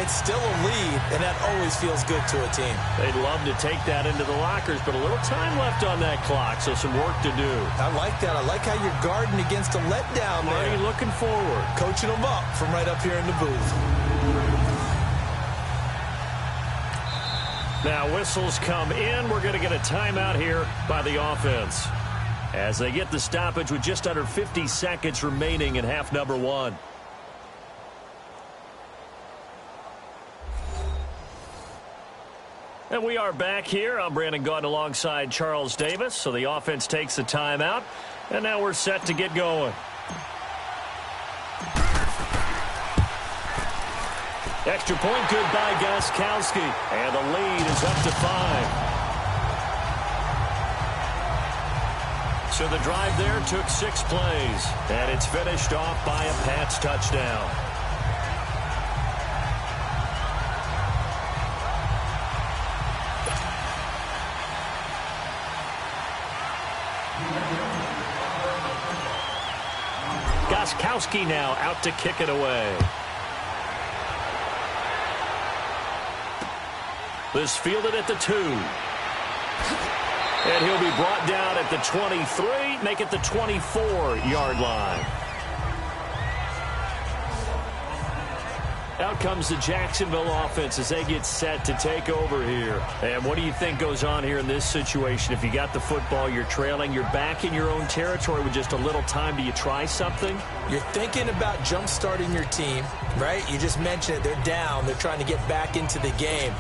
S3: it's still a lead, and that always feels good to a team.
S2: They'd love to take that into the lockers, but a little time left on that clock, so some work to do.
S3: I like that. I like how you're guarding against a letdown there.
S2: Marty looking forward.
S3: Coaching them up from right up here in the booth.
S2: Now whistles come in. We're going to get a timeout here by the offense as they get the stoppage with just under 50 seconds remaining in half number 1. And we are back here. I'm Brandon Gaudin alongside Charles Davis. So the offense takes a timeout. And now we're set to get going. Extra point good by Gronkowski. And the lead is up to 5. So the drive there took 6 plays. And it's finished off by a Pats touchdown. Gronkowski now out to kick it away. This fielded at the 2. And he'll be brought down at the 23, make it the 24-yard line. Out comes the Jacksonville offense as they get set to take over here. And what do you think goes on here in this situation? If you got the football, you're trailing, you're back in your own territory with just a little time. Do you try something?
S3: You're thinking about jump-starting your team, right? You just mentioned it. They're down. They're trying to get back into the game.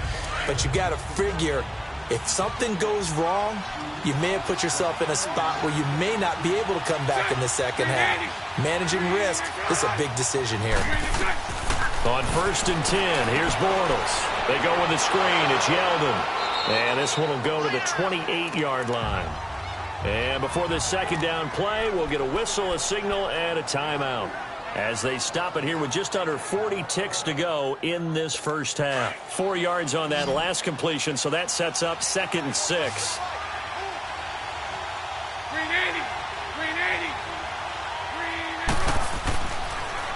S3: But you got to figure, if something goes wrong, you may have put yourself in a spot where you may not be able to come back in the second half. Managing risk is a big decision here.
S2: On 1st and 10, here's Bortles. They go with the screen. It's Yeldon. And this one will go to the 28-yard line. And before this second down play, we'll get a whistle, a signal, and a timeout as they stop it here with just under 40 ticks to go in this first half. 4 yards on that last completion, so that sets up 2nd and 6.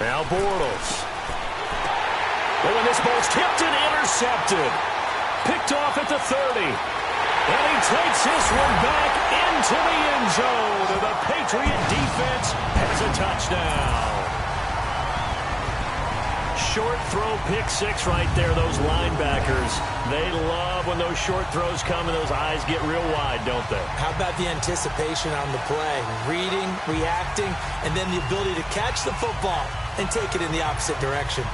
S2: Now Bortles. Oh, and this ball's tipped and intercepted. Picked off at the 30. And he takes this one back into the end zone. And the Patriot defense has a touchdown. short throw pick six right there, those linebackers. They love when those short throws come and those eyes get real wide, don't they?
S3: How about the anticipation on the play? Reading, reacting, and then the ability to catch the football and take it in the opposite direction.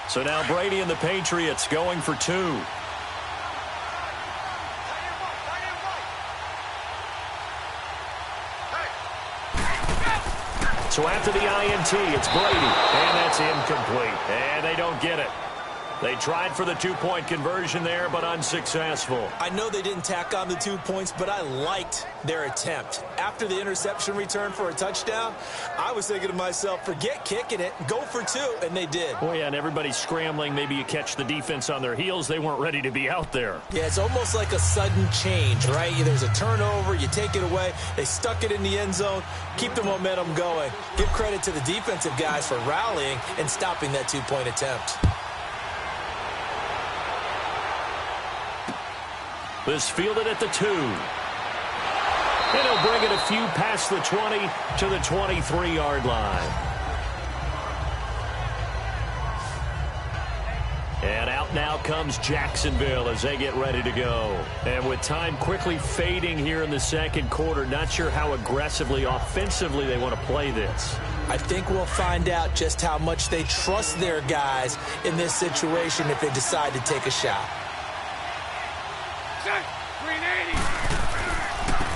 S2: So now Brady and the Patriots going for two. So after the INT, it's Brady, and that's incomplete. And they don't get it. They tried for the two-point conversion there, but unsuccessful.
S3: I know they didn't tack on the 2 points, but I liked their attempt. After the interception return for a touchdown, I was thinking to myself, forget kicking it, go for two, and they did.
S2: Oh, yeah, and everybody's scrambling. Maybe you catch the defense on their heels. They weren't ready to be out there.
S3: Yeah, it's almost like a sudden change, right? There's a turnover, you take it away, they stuck it in the end zone, keep the momentum going. Give credit to the defensive guys for rallying and stopping that two-point attempt.
S2: This fielded at the 2. And he'll bring it a few past the 20 to the 23-yard line. And out now comes Jacksonville as they get ready to go. And with time quickly fading here in the second quarter, not sure how aggressively, offensively they want to play this.
S3: I think we'll find out just how much they trust their guys in this situation if they decide to take a shot.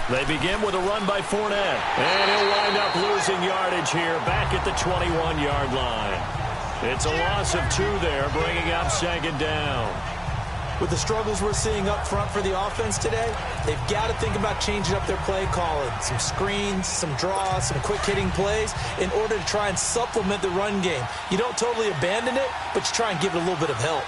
S2: They begin with a run by Fournette. And he'll wind up losing yardage here back at the 21-yard line. It's a loss of 2 there, bringing up second down.
S3: With the struggles we're seeing up front for the offense today, they've got to think about changing up their play calling. Some screens, some draws, some quick-hitting plays in order to try and supplement the run game. You don't totally abandon it, but you try and give it a little bit of help.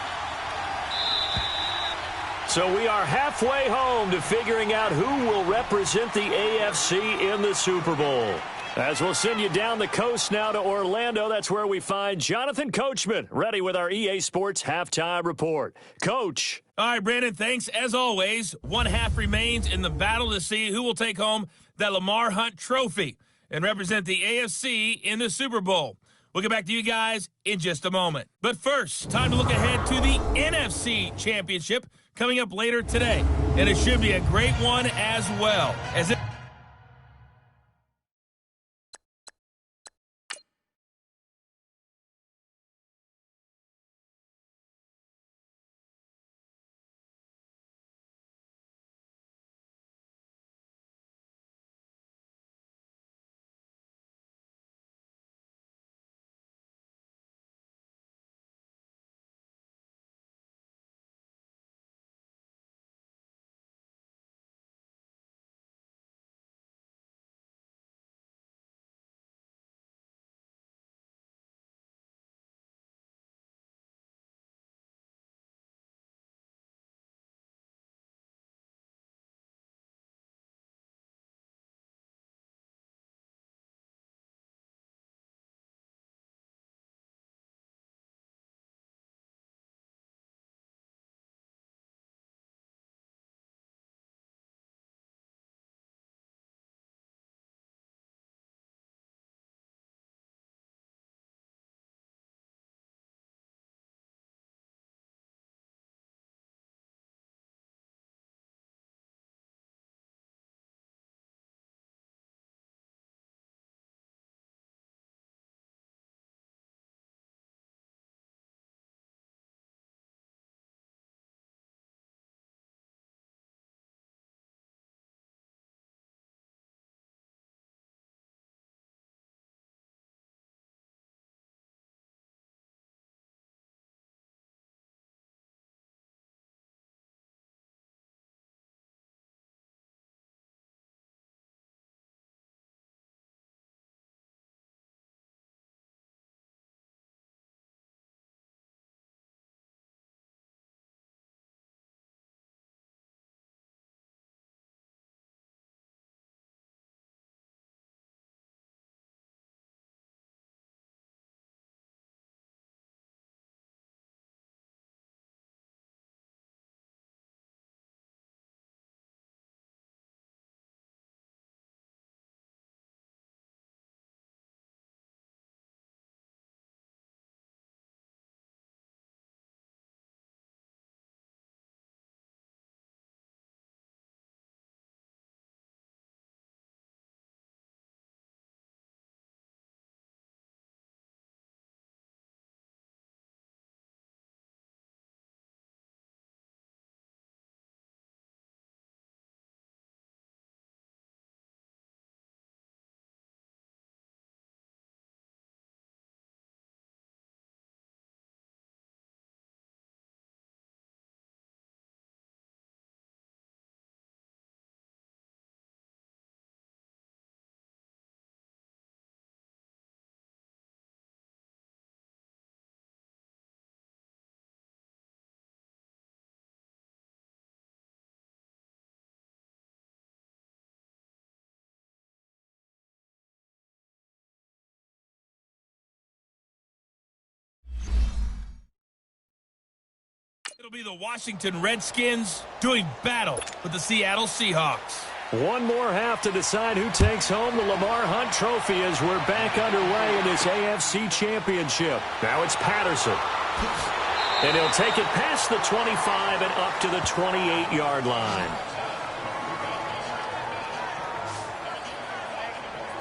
S2: So we are halfway home to figuring out who will represent the AFC in the Super Bowl. As we'll send you down the coast now to Orlando, that's where we find Jonathan Coachman, ready with our EA Sports Halftime Report. Coach.
S1: All right, Brandon, thanks. As always, one half remains in the battle to see who will take home that Lamar Hunt trophy and represent the AFC in the Super Bowl. We'll get back to you guys in just a moment. But first, time to look ahead to the NFC Championship coming up later today. And it should be a great one as well. It'll be the Washington Redskins doing battle with the Seattle Seahawks.
S2: One more half to decide who takes home the Lamar Hunt Trophy as we're back underway in this AFC Championship. Now it's Patterson. And he'll take it past the 25 and up to the 28-yard line.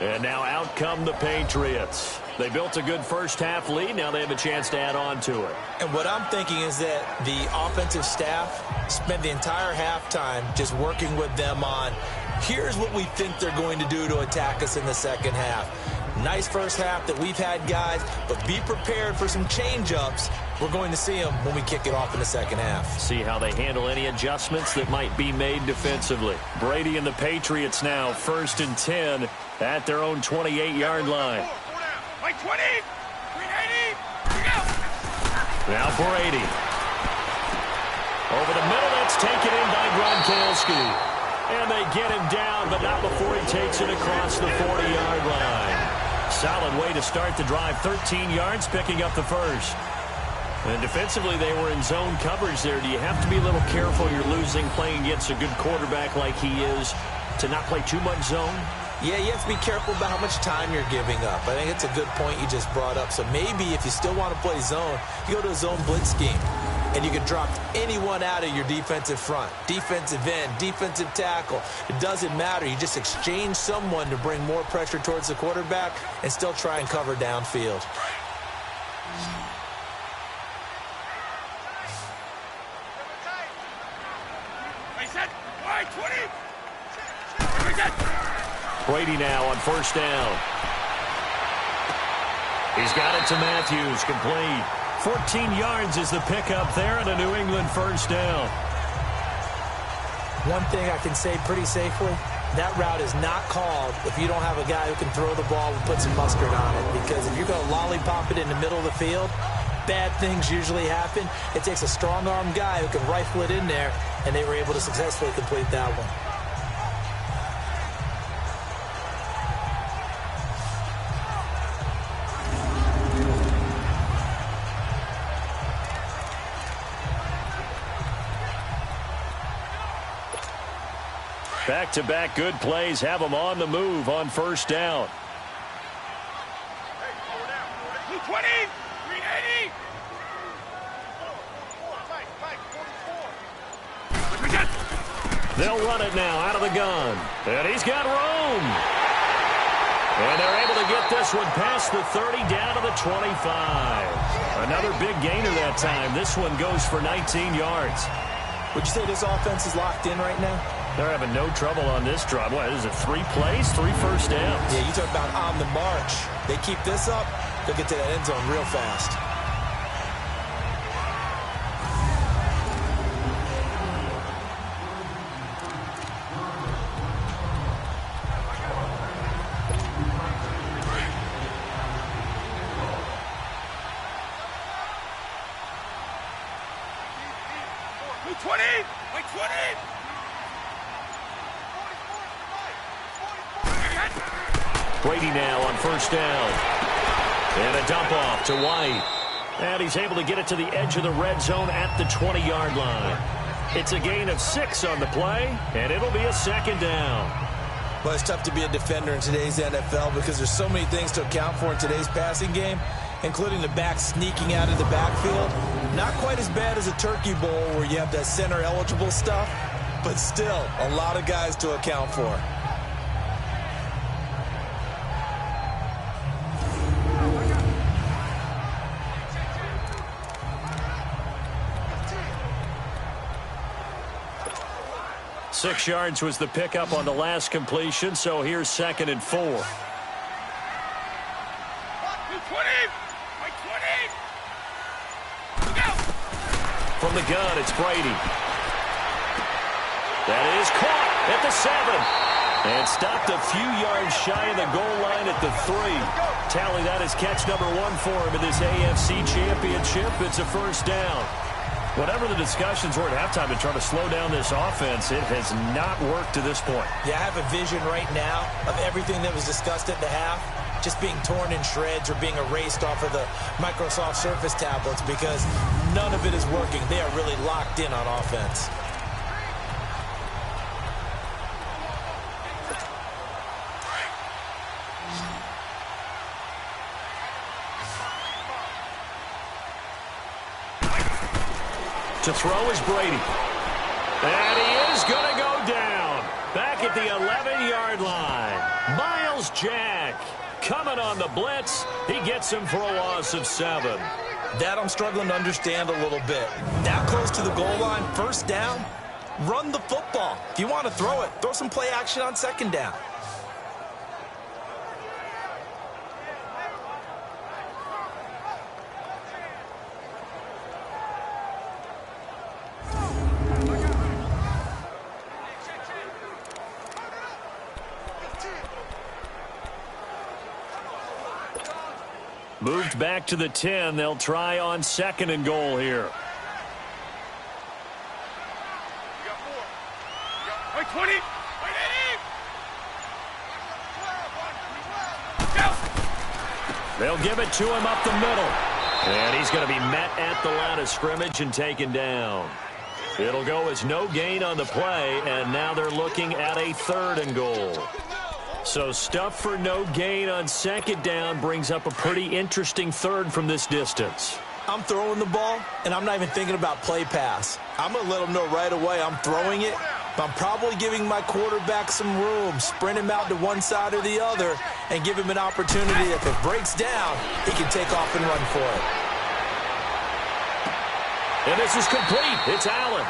S2: And now out come the Patriots. They built a good first-half lead. Now they have a chance to add on to it.
S3: And what I'm thinking is that the offensive staff spent the entire halftime just working with them on, here's what we think they're going to do to attack us in the second half. Nice first half that we've had, guys, but be prepared for some change-ups. We're going to see them when we kick it off in the second half.
S2: See how they handle any adjustments that might be made defensively. Brady and the Patriots now 1st and 10 at their own 28-yard line.
S6: Like 20, 380, go!
S2: Now Brady. Over the middle, that's taken in by Gronkowski. And they get him down, but not before he takes it across the 40-yard line. Solid way to start the drive, 13 yards, picking up the first. And defensively, they were in zone coverage there. Do you have to be a little careful? You're losing playing against a good quarterback like he is to not play too much zone?
S3: Yeah, you have to be careful about how much time you're giving up. I think it's a good point you just brought up. So maybe if you still want to play zone, you go to a zone blitz scheme. And you can drop anyone out of your defensive front. Defensive end, defensive tackle. It doesn't matter. You just exchange someone to bring more pressure towards the quarterback and still try and cover downfield.
S6: I said, wide 20.
S2: Brady now on first down. He's got it to Matthews, complete. 14 yards is the pickup there and a New England first down.
S3: One thing I can say pretty safely, that route is not called if you don't have a guy who can throw the ball and put some mustard on it. Because if you're going to lollipop it in the middle of the field, bad things usually happen. It takes a strong-armed guy who can rifle it in there, and they were able to successfully complete that one.
S2: Back-to-back good plays have them on the move on first down.
S6: 220, 380.
S2: They'll run it now out of the gun. And he's got room. And they're able to get this one past the 30 down to the 25. Another big gainer that time. This one goes for 19 yards.
S3: Would you say this offense is locked in right now?
S2: They're having no trouble on this drive. What is it, 3 plays, 3 first downs?
S3: Yeah, you talk about on the march. They keep this up, they'll get to that end zone real fast.
S2: Brady now on first down. And a dump off to White. And he's able to get it to the edge of the red zone at the 20-yard line. It's a gain of 6 on the play, and it'll be a second down.
S3: Well, it's tough to be a defender in today's NFL because there's so many things to account for in today's passing game, including the back sneaking out of the backfield. Not quite as bad as a turkey bowl where you have that center-eligible stuff, but still a lot of guys to account for.
S2: Six yards was the pickup on the last completion, so here's 2nd and 4.
S6: 220, 20. Go!
S2: From the gun, it's Brady. That is caught at the 7. And stopped a few yards shy of the goal line at the 3. Tally that is catch number 1 for him in this AFC Championship. It's a first down. Whatever the discussions were at halftime to try to slow down this offense, it has not worked to this point.
S3: Yeah, I have a vision right now of everything that was discussed at the half just being torn in shreds or being erased off of the Microsoft Surface tablets because none of it is working. They are really locked in on offense.
S2: To throw is Brady. And he is going to go down. Back at the 11-yard line. Miles Jack coming on the blitz. He gets him for a loss of 7.
S3: That I'm struggling to understand a little bit. That close to the goal line, first down, run the football. If you want to throw it, throw some play action on second down.
S2: Moved back to the 10. They'll try on 2nd and goal here.
S6: Wait, 20. Wait, 80.
S2: They'll give it to him up the middle. And he's going to be met at the line of scrimmage and taken down. It'll go as no gain on the play, and now they're looking at a 3rd and goal. So stuff for no gain on 2nd down brings up a pretty interesting 3rd from this distance.
S3: I'm throwing the ball, and I'm not even thinking about play pass. I'm going to let them know right away I'm throwing it, but I'm probably giving my quarterback some room, sprint him out to one side or the other, and give him an opportunity. If it breaks down, he can take off and run for it.
S2: And this is complete. It's Allen.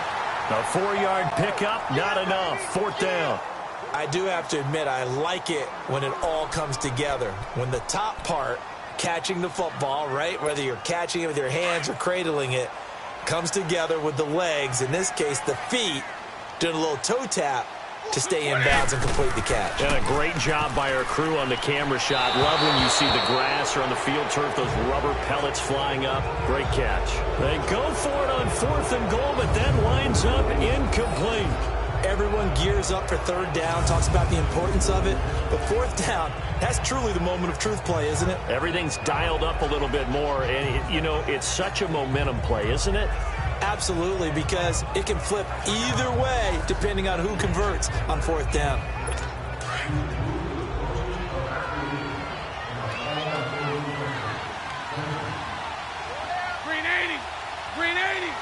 S2: A 4-yard pickup, not enough. 4th down.
S3: I do have to admit, I like it when it all comes together. When the top part, catching the football, right, whether you're catching it with your hands or cradling it, comes together with the legs, in this case the feet, doing a little toe tap to stay in bounds and complete the catch.
S2: And a great job by our crew on the camera shot. Love when you see the grass or on the field turf, those rubber pellets flying up. Great catch. They go for it on 4th and goal, but that winds up incomplete.
S3: Everyone gears up for 3rd down, talks about the importance of it. But 4th down, that's truly the moment of truth play, isn't it?
S2: Everything's dialed up a little bit more. And, you know, it's such a momentum play, isn't it?
S3: Absolutely, because it can flip either way depending on who converts on 4th down.
S6: Green 80. Green 80.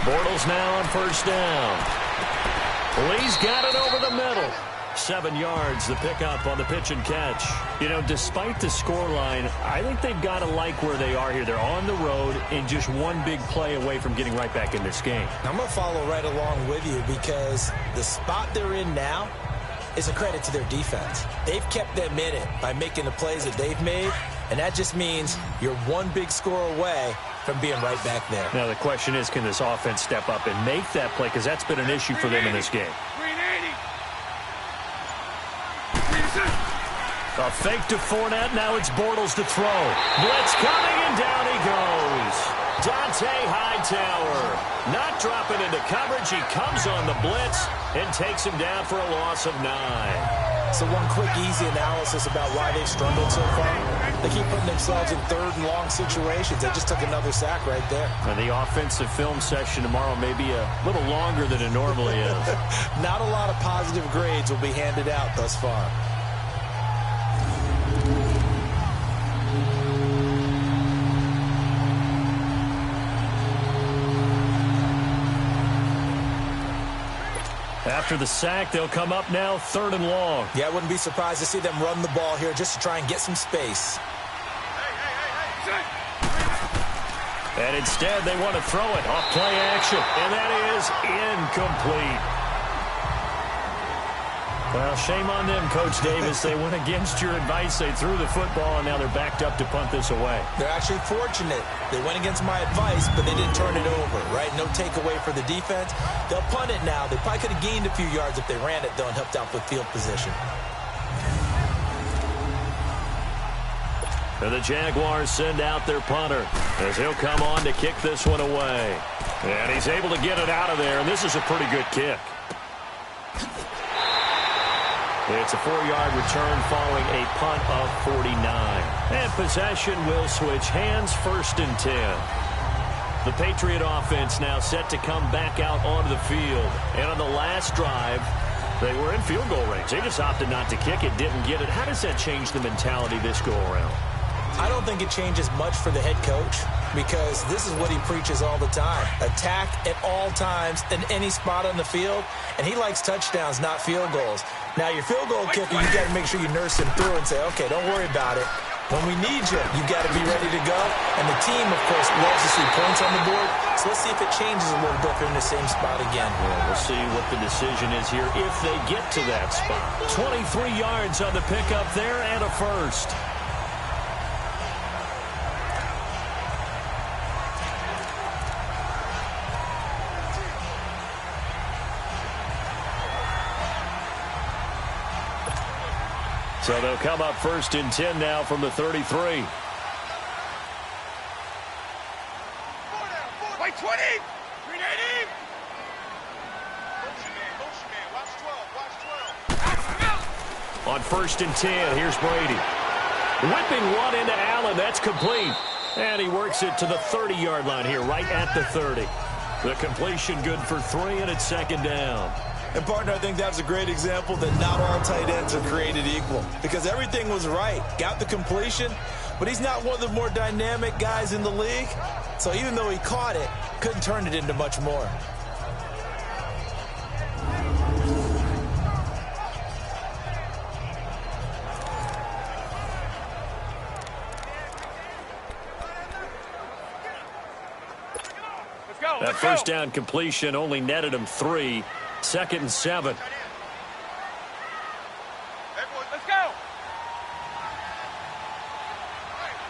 S2: Bortles now on 1st down. Lee's got it over the middle. 7 yards, the pickup on the pitch and catch. You know, despite the scoreline, I think they've got to like where they are here. They're on the road and just one big play away from getting right back in this game.
S3: I'm going to follow right along with you because the spot they're in now is a credit to their defense. They've kept them in it by making the plays that they've made, and that just means you're one big score away from being right back there.
S2: Now the question is, can this offense step up and make that play? Because that's been an issue for them in this game.
S6: Green 80.
S2: A fake to Fournette. Now it's Bortles to throw. Blitz coming, and down he goes. Dante Hightower not dropping into coverage. He comes on the blitz and takes him down for a loss of 9.
S3: So one quick, easy analysis about why they've struggled so far. They keep putting themselves in 3rd and long situations. They just took another sack right there.
S2: And the offensive film session tomorrow may be a little longer than it normally is.
S3: Not a lot of positive grades will be handed out thus far.
S2: After the sack, they'll come up now 3rd and long.
S3: Yeah, I wouldn't be surprised to see them run the ball here just to try and get some space.
S2: And instead, they want to throw it off play action. And that is incomplete. Well, shame on them, Coach Davis. They went against your advice. They threw the football, and now they're backed up to punt this away.
S3: They're actually fortunate. They went against my advice, but they didn't turn it over, right? No takeaway for the defense. They'll punt it now. They probably could have gained a few yards if they ran it, though, and helped out with field position.
S2: And the Jaguars send out their punter as he'll come on to kick this one away. And he's able to get it out of there, and this is a pretty good kick. It's a 4-yard return following a punt of 49. And possession will switch hands, 1st and 10. The Patriot offense now set to come back out onto the field. And on the last drive, they were in field goal range. They just opted not to kick it, didn't get it. How does that change the mentality this go-around?
S3: I don't think it changes much for the head coach because this is what he preaches all the time. Attack at all times in any spot on the field, and he likes touchdowns, not field goals. Now, your field goal kicker, you got to make sure you nurse him through and say, okay, don't worry about it. When we need you, you got to be ready to go. And the team, of course, loves to see points on the board. So let's see if it changes a little bit. They're in the same spot again.
S2: Yeah, we'll see what the decision is here if they get to that spot. 23 yards on the pickup there and a first. So they'll come up 1st and 10 now from the 33.
S6: White 20! Green 80! Motion man, watch 12, watch 12.
S2: On 1st and 10, here's Brady. Whipping one into Allen, that's complete. And he works it to the 30-yard line here, right at the 30. The completion good for 3, and it's 2nd down.
S3: And, partner, I think that's a great example that not all tight ends are created equal because everything was right. Got the completion, but he's not one of the more dynamic guys in the league. So even though he caught it, couldn't turn it into much more.
S2: That first down completion only netted him 3. 2nd and 7.
S6: Everyone, let's go!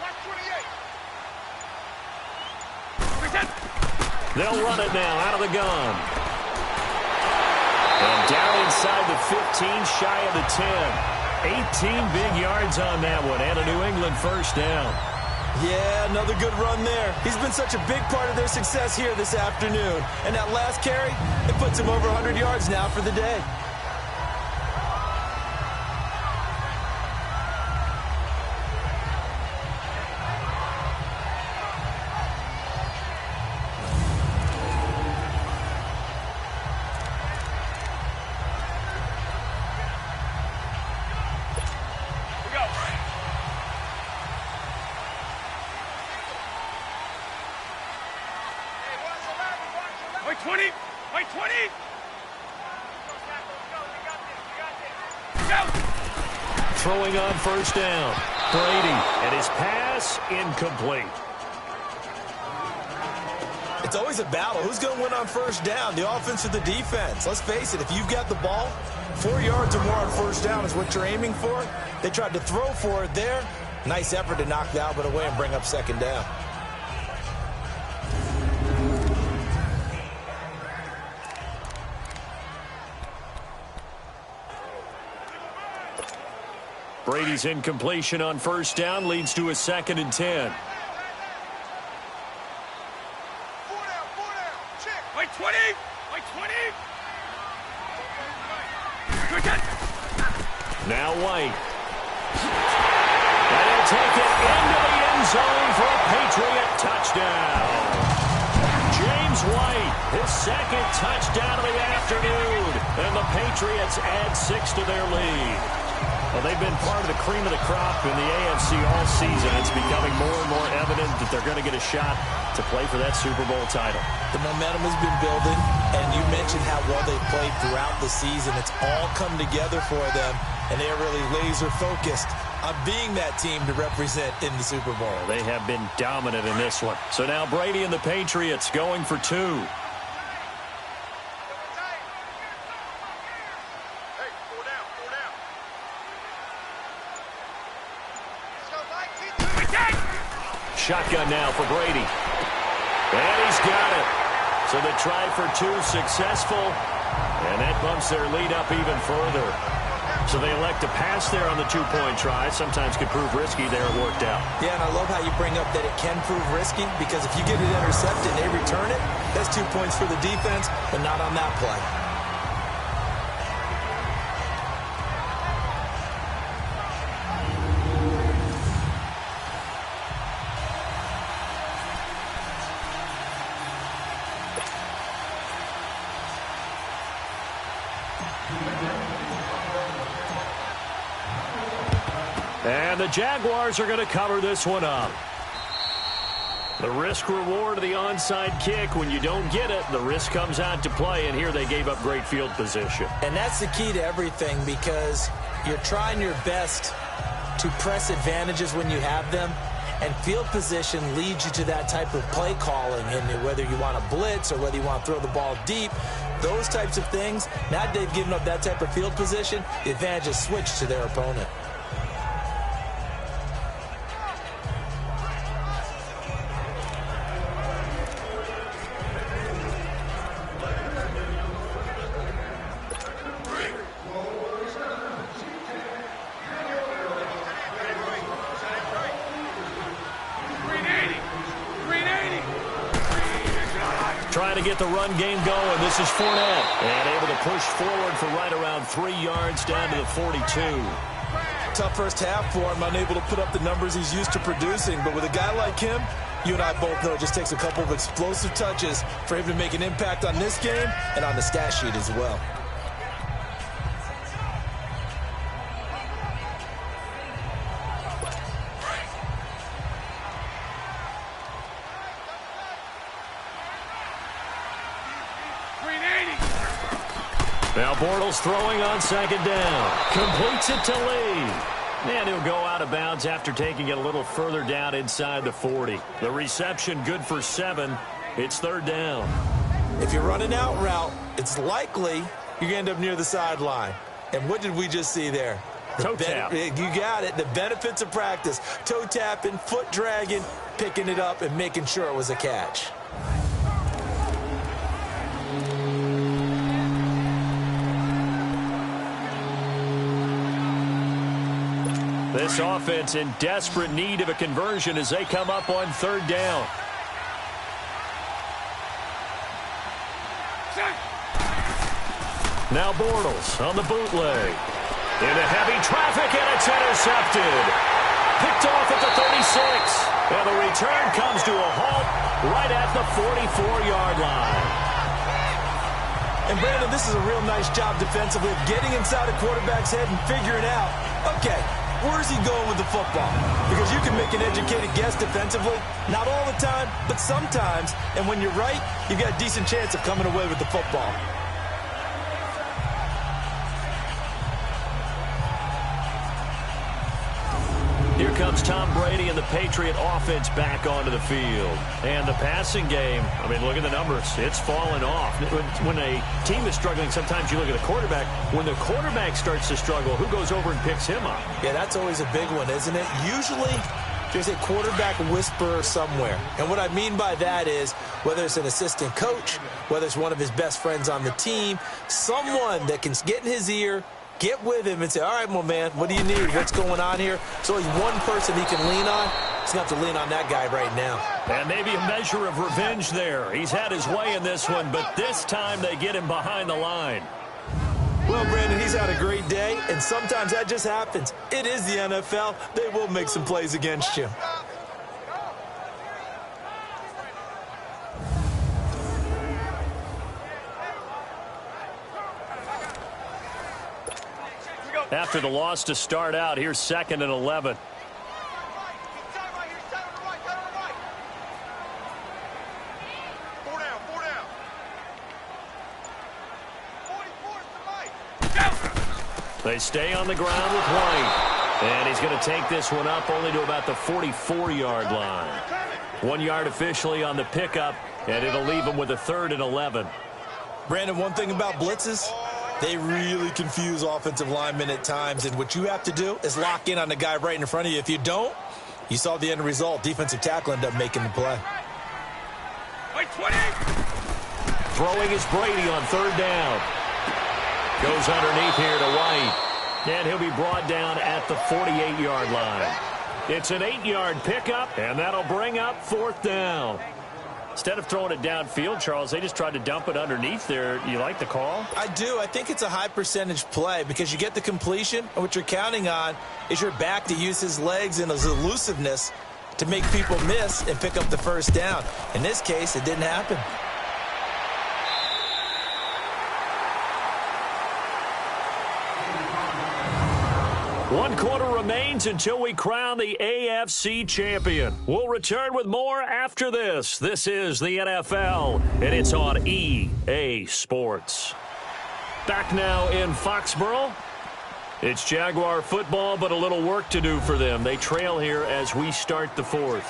S6: Watch 28!
S2: They'll run it now out of the gun. And down inside the 15, shy of the 10. 18 big yards on that one, and a New England first down.
S3: Yeah, another good run there. He's been such a big part of their success here this afternoon. And that last carry, it puts him over 100 yards now for the day.
S6: White 20! White 20! Go!
S2: Throwing on 1st down. Brady, and his pass incomplete.
S3: It's always a battle. Who's going to win on 1st down, the offense or the defense? Let's face it, if you've got the ball, 4 yards or more on 1st down is what you're aiming for. They tried to throw for it there. Nice effort to knock the Albert away and bring up 2nd down.
S2: Brady's incompletion on 1st down leads to a 2nd and 10.
S6: Four down, check. White 20! White 20! Quick it!
S2: Now White. And he'll take it into the end zone for a Patriot touchdown. James White, his 2nd touchdown of the afternoon. And the Patriots add 6 to their lead. Well, they've been part of the cream of the crop in the AFC all season. It's becoming more and more evident that they're going to get a shot to play for that Super Bowl title.
S3: The momentum has been building, and you mentioned how well they've played throughout the season. It's all come together for them, and they're really laser-focused on being that team to represent in the Super Bowl.
S2: They have been dominant in this one. So now Brady and the Patriots going for 2. Shotgun now for Brady. And he's got it. So the try for 2 successful. And that bumps their lead up even further. So they elect to pass there on the two-point try. Sometimes could prove risky. There it worked out.
S3: Yeah, and I love how you bring up that it can prove risky, because if you get it intercepted and they return it, that's 2 points for the defense, but not on that play.
S2: And the Jaguars are going to cover this one up. The risk-reward of the onside kick. When you don't get it, the risk comes out to play, and here they gave up great field position.
S3: And that's the key to everything, because you're trying your best to press advantages when you have them, and field position leads you to that type of play calling, and whether you want to blitz or whether you want to throw the ball deep, those types of things. Now that they've given up that type of field position, the advantage is switched to their opponent.
S2: Trying to get the run game going. This is Fournette. And able to push forward for right around 3 yards down to the 42.
S3: Tough first half for him, unable to put up the numbers he's used to producing. But with a guy like him, you and I both know it just takes a couple of explosive touches for him to make an impact on this game and on the stat sheet as well.
S2: Now Bortles throwing on second down. Completes it to Lee. And he'll go out of bounds after taking it a little further down inside the 40. The reception good for 7. It's third down.
S3: If you're running out route, it's likely you're going to end up near the sideline. And what did we just see there?
S2: Toe tap.
S3: You got it. The benefits of practice. Toe tapping, foot dragging, picking it up, and making sure it was a catch.
S2: This offense in desperate need of a conversion as they come up on third down. Now Bortles on the bootleg. Into heavy traffic, and it's intercepted. Picked off at the 36. And the return comes to a halt right at the 44-yard line.
S3: And Brandon, this is a real nice job defensively of getting inside a quarterback's head and figuring out, okay, where's he going with the football? Because you can make an educated guess defensively. Not all the time, but sometimes. And when you're right, you've got a decent chance of coming away with the football.
S2: Here comes Tom Brady and the Patriot offense back onto the field. And the passing game, I mean, look at the numbers. It's fallen off. When a team is struggling, sometimes you look at the quarterback. When the quarterback starts to struggle, who goes over and picks him up?
S3: Yeah, that's always a big one, isn't it? Usually, there's a quarterback whisperer somewhere. And what I mean by that is, whether it's an assistant coach, whether it's one of his best friends on the team, someone that can get in his ear, get with him and say, all right, my man, what do you need? What's going on here? So only one person he can lean on. He's going to have to lean on that guy right now.
S2: And maybe a measure of revenge there. He's had his way in this one, but this time they get him behind the line.
S3: Well, Brandon, he's had a great day, and sometimes that just happens. It is the NFL. They will make some plays against you.
S2: After the loss to start out, here's 2nd and 11. They stay on the ground with White. And he's going to take this one up only to about the 44-yard line. 1 yard officially on the pickup, and it'll leave him with a 3rd and 11.
S3: Brandon, one thing about blitzes, they really confuse offensive linemen at times, and what you have to do is lock in on the guy right in front of you. If you don't, you saw the end result. Defensive tackle ended up making the play.
S2: Throwing is Brady on 3rd down. Goes underneath here to White. And he'll be brought down at the 48-yard line. It's an 8-yard pickup, and that'll bring up 4th down. Instead of throwing it downfield, Charles, they just tried to dump it underneath there. You like the call?
S3: I do. I think it's a high-percentage play because you get the completion, and what you're counting on is your back to use his legs and his elusiveness to make people miss and pick up the 1st down. In this case, it didn't happen.
S2: One quarter remains until we crown the AFC champion. We'll return with more after this. This is the NFL, and it's on EA Sports. Back now in Foxborough. It's Jaguar football, but a little work to do for them. They trail here as we start the 4th.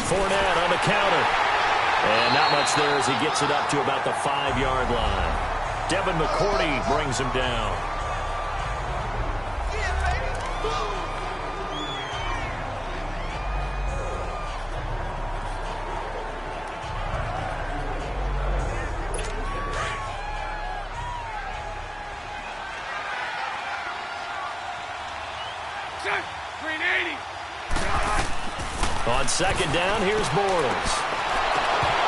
S2: Fournette on the counter. And not much there as he gets it up to about the 5-yard line. Devin McCourty brings him down. On second down, here's Bortles.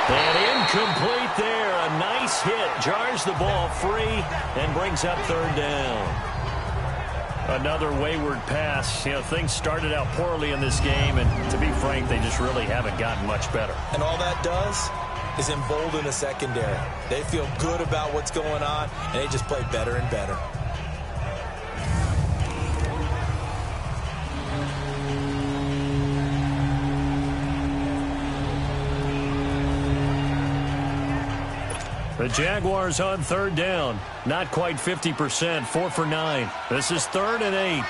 S2: And incomplete there. A nice hit. Jars the ball free and brings up 3rd down. Another wayward pass. You know, things started out poorly in this game, and to be frank, they just really haven't gotten much better.
S3: And all that does is embolden the secondary. They feel good about what's going on, and they just play better and better.
S2: The Jaguars on third down. Not quite 50%, 4 for 9. This is 3rd and 8.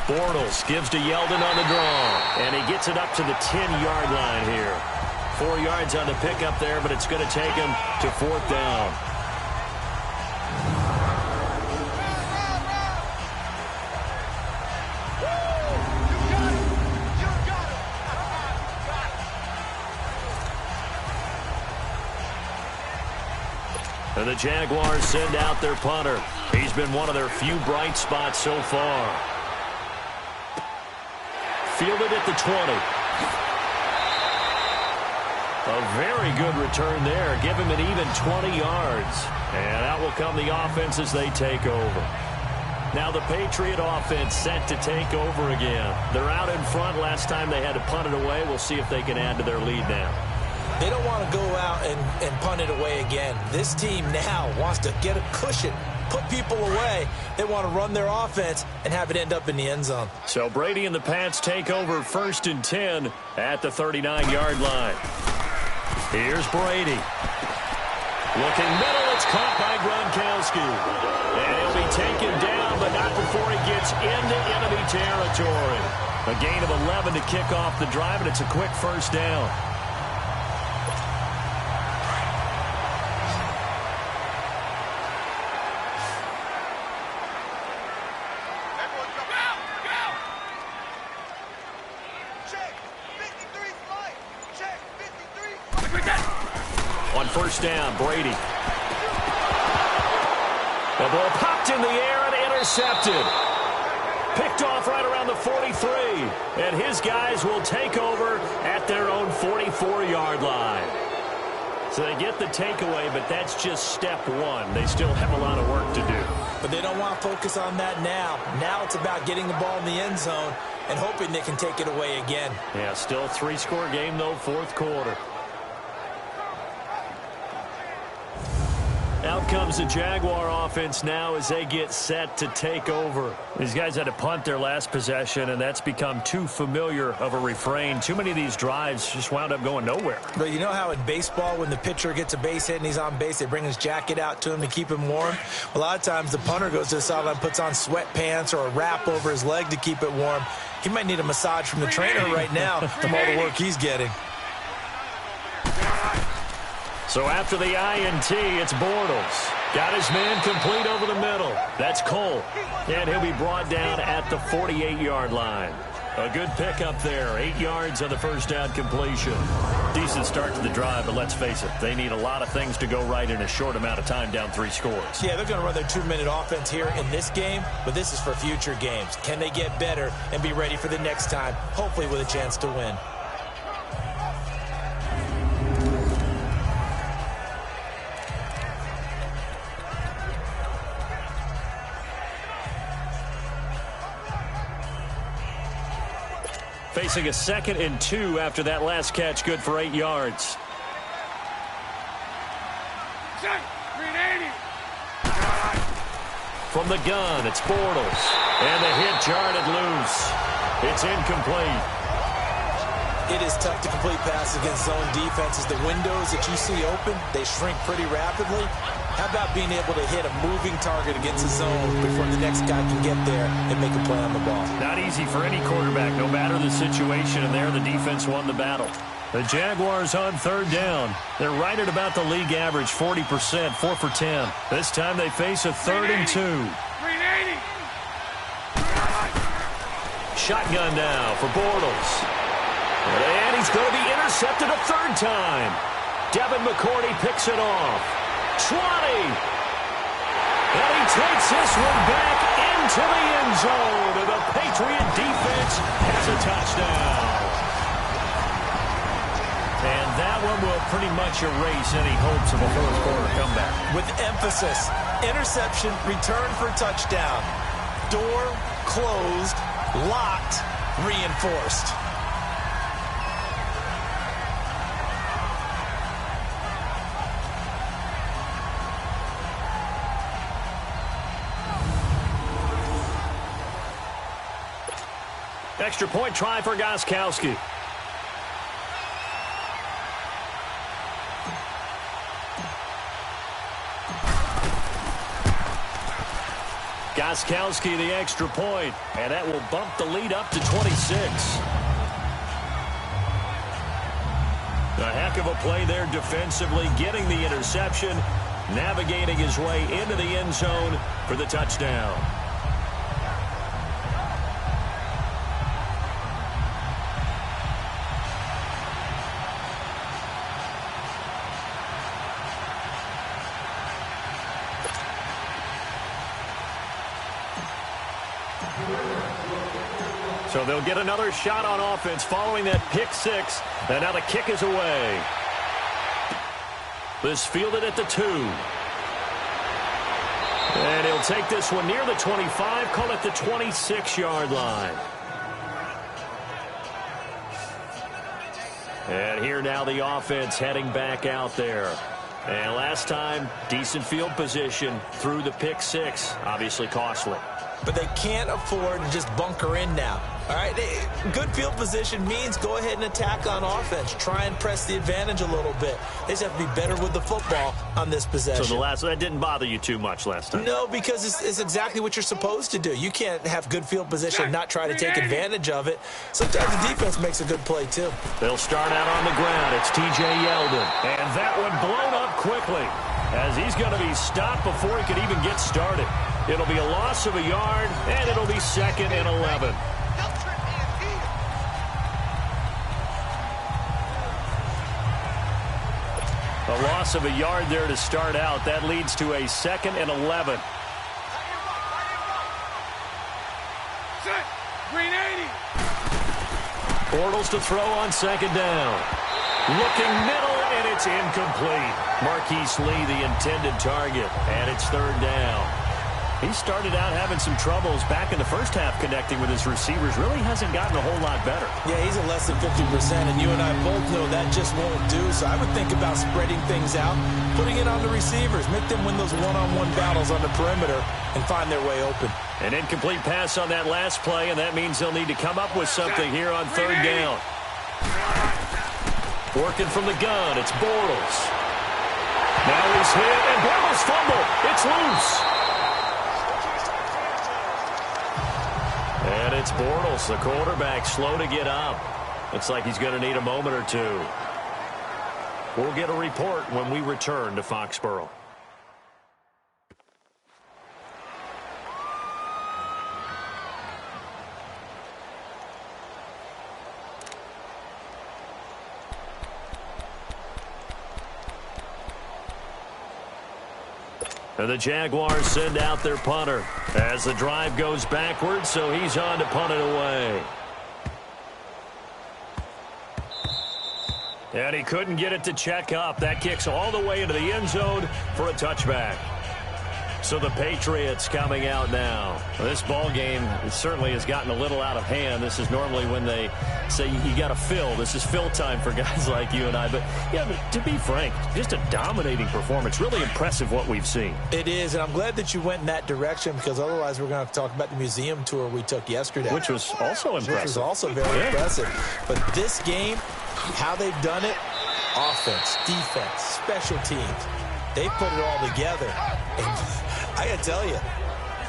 S2: Bortles gives to Yeldon on the draw, and he gets it up to the 10-yard line here. 4 yards on the pickup there, but it's going to take him to 4th down. And the Jaguars send out their punter. He's been one of their few bright spots so far. Fielded at the 20. A very good return there. Give him an even 20 yards. And out will come the offense as they take over. Now the Patriot offense set to take over again. They're out in front. Last time they had to punt it away. We'll see if they can add to their lead now.
S3: They don't want to go out and punt it away again. This team now wants to get a cushion, put people away. They want to run their offense and have it end up in the end zone.
S2: So Brady and the Pats take over 1st and 10 at the 39-yard line. Here's Brady. Looking middle, it's caught by Gronkowski. And he'll be taken down, but not before he gets into enemy territory. A gain of 11 to kick off the drive, and it's a quick 1st down. On 1st down, Brady. The ball popped in the air and intercepted. Picked off right around the 43. And his guys will take over at their own 44-yard line. So they get the takeaway, but that's just step one. They still have a lot of work to do.
S3: But they don't want to focus on that now. Now it's about getting the ball in the end zone and hoping they can take it away again.
S2: Yeah, still 3-score game, though, 4th quarter. Out comes the Jaguar offense now as they get set to take over. These guys had to punt their last possession, and that's become too familiar of a refrain. Too many of these drives just wound up going nowhere.
S3: But you know how in baseball, when the pitcher gets a base hit and he's on base, they bring his jacket out to him to keep him warm? A lot of times the punter goes to the sideline, puts on sweatpants or a wrap over his leg to keep it warm. He might need a massage from the trainer right now from all the work he's getting.
S2: So after the INT, it's Bortles. Got his man complete over the middle. That's Cole. And he'll be brought down at the 48-yard line. A good pickup there. 8 yards on the 1st down completion. Decent start to the drive, but let's face it, they need a lot of things to go right in a short amount of time down 3 scores.
S3: Yeah, they're going to run their 2-minute offense here in this game, but this is for future games. Can they get better and be ready for the next time, hopefully with a chance to win?
S2: Facing a 2nd and 2 after that last catch, good for 8 yards. From the gun, it's Bortles. And the hit jarred it loose. It's incomplete.
S3: It is tough to complete passes against zone defenses. The windows that you see open, they shrink pretty rapidly. How about being able to hit a moving target against the zone before the next guy can get there and make a play on the ball?
S2: Not easy for any quarterback, no matter the situation, and there the defense won the battle. The Jaguars on 3rd down. They're right at about the league average, 40%, 4 for 10. This time they face a 3rd and 2. Shotgun now for Bortles. And he's going to be intercepted a 3rd time. Devin McCourty picks it off. 20. And he takes this one back into the end zone. And the Patriot defense has a touchdown. And that one will pretty much erase any hopes of a 4th quarter comeback.
S3: With emphasis, interception, return for touchdown. Door closed, locked, reinforced.
S2: Extra point try for Gostkowski. Gostkowski the extra point, and that will bump the lead up to 26. A heck of a play there defensively, getting the interception, navigating his way into the end zone for the touchdown. So they'll get another shot on offense following that pick six. And now the kick is away. This fielded at the 2. And he'll take this one near the 25, call it the 26-yard line. And here now the offense heading back out there. And last time, decent field position through the pick six. Obviously costly.
S3: But they can't afford to just bunker in now. All right, good field position means go ahead and attack on offense. Try and press the advantage a little bit. They just have to be better with the football on this possession.
S2: So that didn't bother you too much last time?
S3: No, because it's exactly what you're supposed to do. You can't have good field position and not try to take advantage of it. Sometimes the defense makes a good play, too.
S2: They'll start out on the ground. It's T.J. Yeldon. And that one blown up quickly as he's going to be stopped before he could even get started. It'll be a loss of a yard, and it'll be 2nd and 11. A loss of a yard there to start out. That leads to a 2nd and 11.
S6: Green 80.
S2: Bortles to throw on 2nd down. Looking middle, and it's incomplete. Marquise Lee, the intended target, and it's 3rd down. He started out having some troubles back in the first half connecting with his receivers. Really hasn't gotten a whole lot better.
S3: Yeah, he's at less than 50%, and you and I both know that just won't do. So I would think about spreading things out, putting it on the receivers, make them win those one-on-one battles on the perimeter, and find their way open.
S2: An incomplete pass on that last play, and that means they'll need to come up with something here on 3rd down. Working from the gun, it's Bortles. Now he's hit, and Bortles fumble. It's loose. And it's Bortles, the quarterback, slow to get up. Looks like he's going to need a moment or two. We'll get a report when we return to Foxborough. And the Jaguars send out their punter as the drive goes backwards, so he's on to punt it away. And he couldn't get it to check up. That kicks all the way into the end zone for a touchback. So the Patriots coming out now. This ball game certainly has gotten a little out of hand. This is normally when they say you got to fill. This is fill time for guys like you and I. But, yeah, but to be frank, just a dominating performance. Really impressive what we've seen.
S3: It is, and I'm glad that you went in that direction because otherwise we're going to have to talk about the museum tour we took yesterday.
S2: Which was also impressive.
S3: Which was also very impressive. But this game, how they've done it, offense, defense, special teams, they put it all together. And I got to tell you,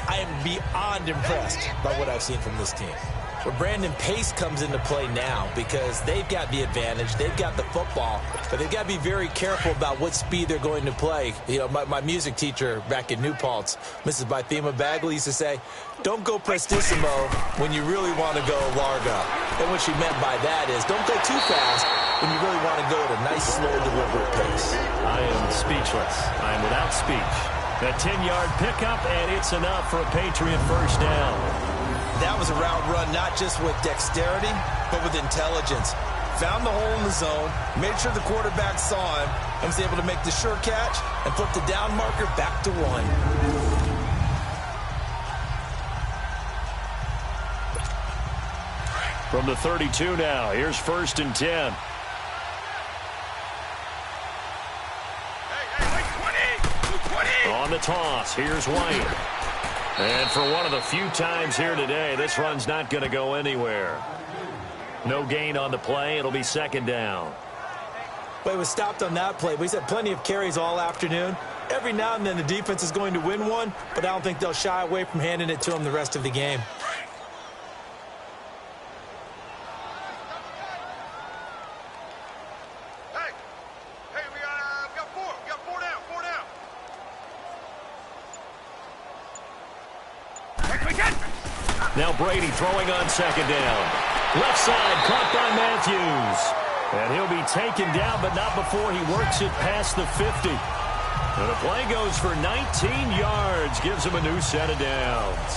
S3: I am beyond impressed by what I've seen from this team. Where Brandon Pace comes into play now because they've got the advantage, they've got the football, but they've got to be very careful about what speed they're going to play. You know, my music teacher back in New Paltz, Mrs. Bythema Bagley, used to say, don't go prestissimo when you really want to go largo. And what she meant by that is don't go too fast when you really want to go at a nice, slow, deliberate pace.
S2: I am speechless. I am without speech. That 10-yard pickup, and it's enough for a Patriot first down.
S3: That was a route run not just with dexterity, but with intelligence. Found the hole in the zone, made sure the quarterback saw him, and was able to make the sure catch and put the down marker back to 1.
S2: From the 32 now, here's 1st and 10. On the toss, here's White. And for one of the few times here today, this run's not going to go anywhere. No gain on the play. It'll be 2nd down.
S3: Well, he was stopped on that play, but he's had plenty of carries all afternoon. Every now and then the defense is going to win one, but I don't think they'll shy away from handing it to them the rest of the game.
S6: Hey, we got four. We got four down.
S2: Now Brady throwing on second down. Left side caught by Matthews. And he'll be taken down, but not before he works it past the 50. And the play goes for 19 yards. Gives him a new set of downs.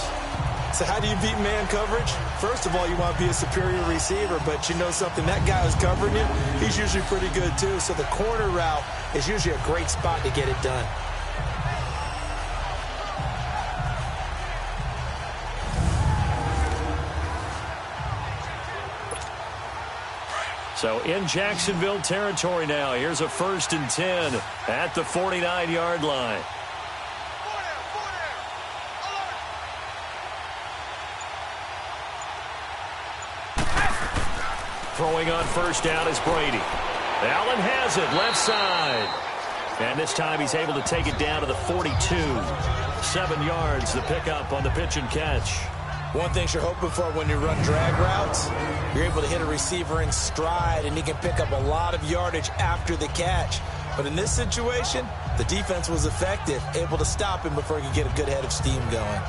S3: So how do you beat man coverage? First of all, you want to be a superior receiver, but you know something, that guy who's covering you, he's usually pretty good too. So the corner route is usually a great spot to get it done.
S2: So in Jacksonville territory now. Here's a 1st and 10 at the 49-yard line. Throwing on first down is Brady. Allen has it left side. And this time he's able to take it down to the 42. 7 yards the pickup on the pitch and catch.
S3: One thing you're hoping for when you run drag routes, you're able to hit a receiver in stride, and he can pick up a lot of yardage after the catch. But in this situation, the defense was effective, able to stop him before he could get a good head of steam going.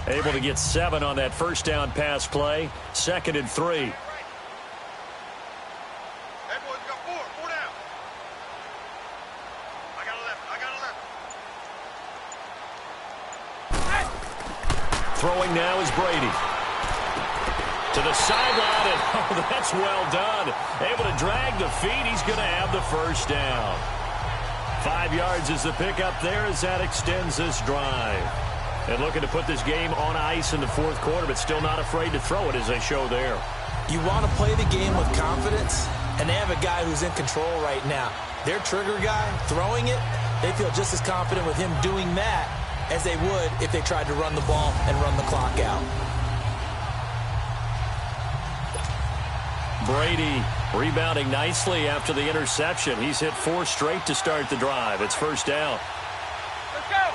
S2: Able to get 7 on that first down pass play. 2nd and 3. Throwing now is Brady. To the sideline, and oh, that's well done. Able to drag the feet. He's going to have the first down. 5 yards is the pickup there as that extends this drive. And looking to put this game on ice in the 4th quarter, but still not afraid to throw it as they show there.
S3: You want to play the game with confidence, and they have a guy who's in control right now. Their trigger guy, throwing it, they feel just as confident with him doing that as they would if they tried to run the ball and run the clock out.
S2: Brady rebounding nicely after the interception. He's hit 4 straight to start the drive. It's first down.
S6: Let's go.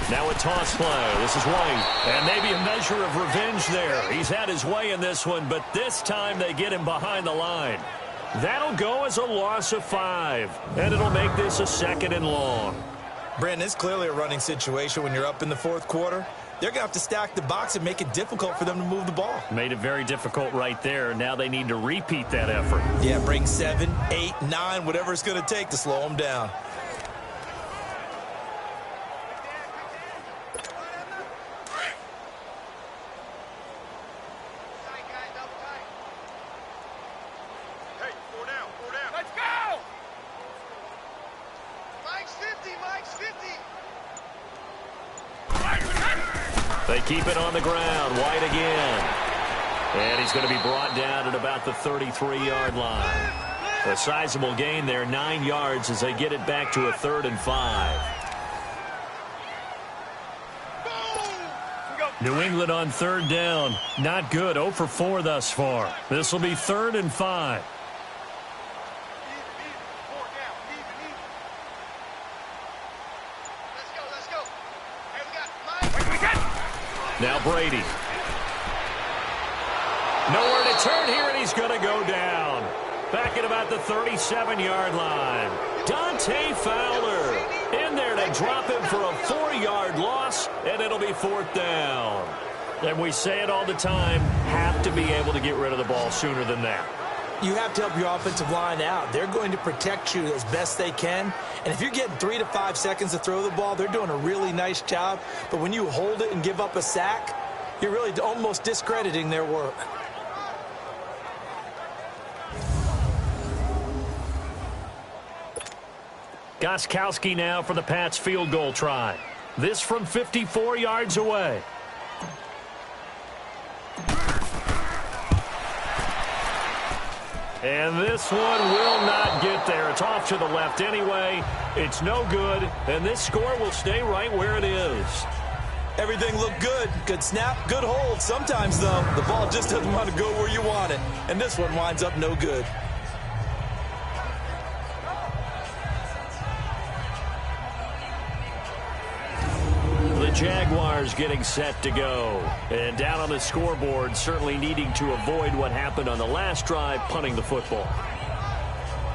S2: Now a toss play. This is White. And maybe a measure of revenge there. He's had his way in this one, but this time they get him behind the line. That'll go as a loss of 5. And it'll make this a 2nd and long.
S3: Brandon, it's clearly a running situation when you're up in the 4th quarter. They're going to have to stack the box and make it difficult for them to move the ball.
S2: Made it very difficult right there. Now they need to repeat that effort.
S3: Yeah, bring 7, 8, 9, whatever it's going to take to slow them down.
S2: They keep it on the ground. White again. And he's going to be brought down at about the 33-yard line. A sizable gain there, 9 yards as they get it back to a 3rd and 5. New England on 3rd down. Not good. 0 for 4 thus far. This will be 3rd and 5. Now Brady. Nowhere to turn here, and he's going to go down. Back at about the 37-yard line. Dante Fowler in there to drop him for a 4-yard loss, and it'll be 4th down. And we say it all the time, have to be able to get rid of the ball sooner than that.
S3: You have to help your offensive line out. They're going to protect you as best they can. And if you're getting 3 to 5 seconds to throw the ball, they're doing a really nice job. But when you hold it and give up a sack, you're really almost discrediting their work.
S2: Gostkowski now for the Pats field goal try. This from 54 yards away. And this one will not get there. It's off to the left anyway. It's no good, and this score will stay right where it is.
S3: Everything looked good. Good snap, good hold. Sometimes, though, the ball just doesn't want to go where you want it. And this one winds up no good.
S2: The Jaguars getting set to go. And down on the scoreboard, certainly needing to avoid what happened on the last drive, punting the football.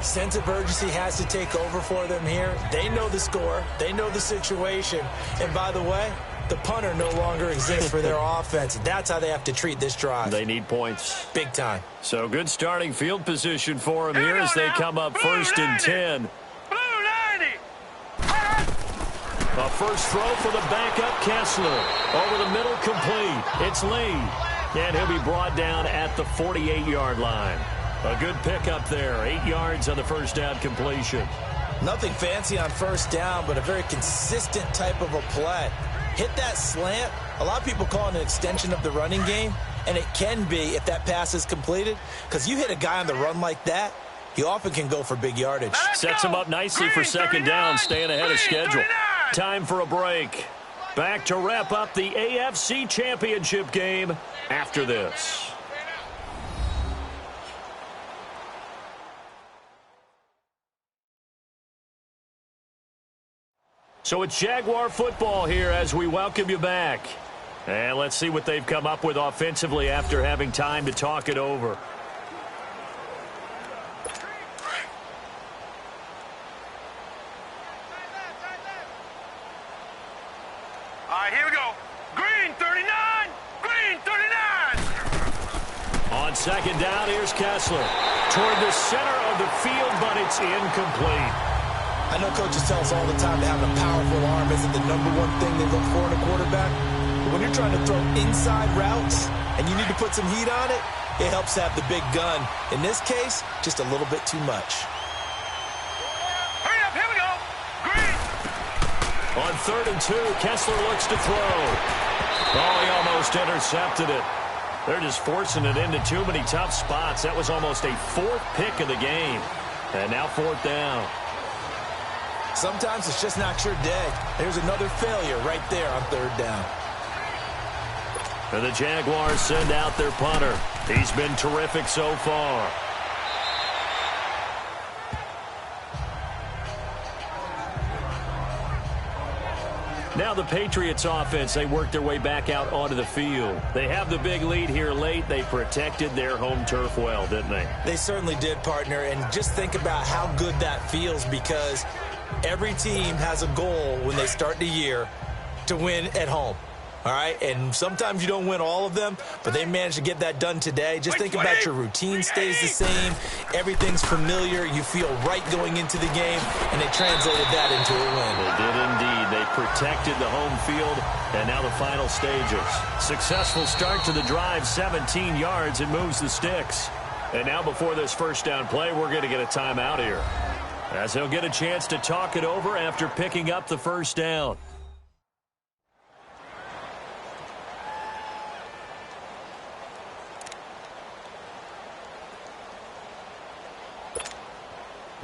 S3: Sense of urgency has to take over for them here. They know the score. They know the situation. And by the way, the punter no longer exists for their offense. That's how they have to treat this drive.
S2: They need points.
S3: Big time.
S2: So good starting field position for them here as they come up first and 10. A first throw for the backup Kessler. Over the middle, complete. It's Lee. And he'll be brought down at the 48-yard line. A good pickup there. 8 yards on the first down completion.
S3: Nothing fancy on first down, but a very consistent type of a play. Hit that slant. A lot of people call it an extension of the running game, and it can be if that pass is completed, because you hit a guy on the run like that, he often can go for big yardage.
S2: Sets him up nicely for second down, staying ahead of schedule. Time for a break. Back to wrap up the AFC Championship game after this. So it's Jaguar football here as we welcome you back. And let's see what they've come up with offensively after having time to talk it over.
S6: All right, here we go. Green 39. Green 39.
S2: On second down, here's Kessler. Toward the center of the field, but it's incomplete.
S3: I know coaches tell us all the time that having a powerful arm isn't the number one thing they look for in a quarterback. But when you're trying to throw inside routes and you need to put some heat on it, it helps have the big gun. In this case, just a little bit too much.
S6: Hurry up, here we go. Green.
S2: On 3rd and 2, Kessler looks to throw. Oh, he almost intercepted it. They're just forcing it into too many tough spots. That was almost a 4th pick of the game. And now 4th down.
S3: Sometimes it's just not your day. There's another failure right there on 3rd down.
S2: And the Jaguars send out their punter. He's been terrific so far. Now the Patriots offense, they work their way back out onto the field. They have the big lead here late. They protected their home turf well, didn't they?
S3: They certainly did, partner. And just think about how good that feels, because every team has a goal when they start the year to win at home. All right, and sometimes you don't win all of them, but they managed to get that done today. Just think about your routine stays the same. Everything's familiar. You feel right going into the game, and they translated that into a win.
S2: They did indeed. They protected the home field, and now the final stages. Successful start to the drive, 17 yards, and moves the sticks. And now before this first down play, we're going to get a timeout here, as he'll get a chance to talk it over after picking up the first down.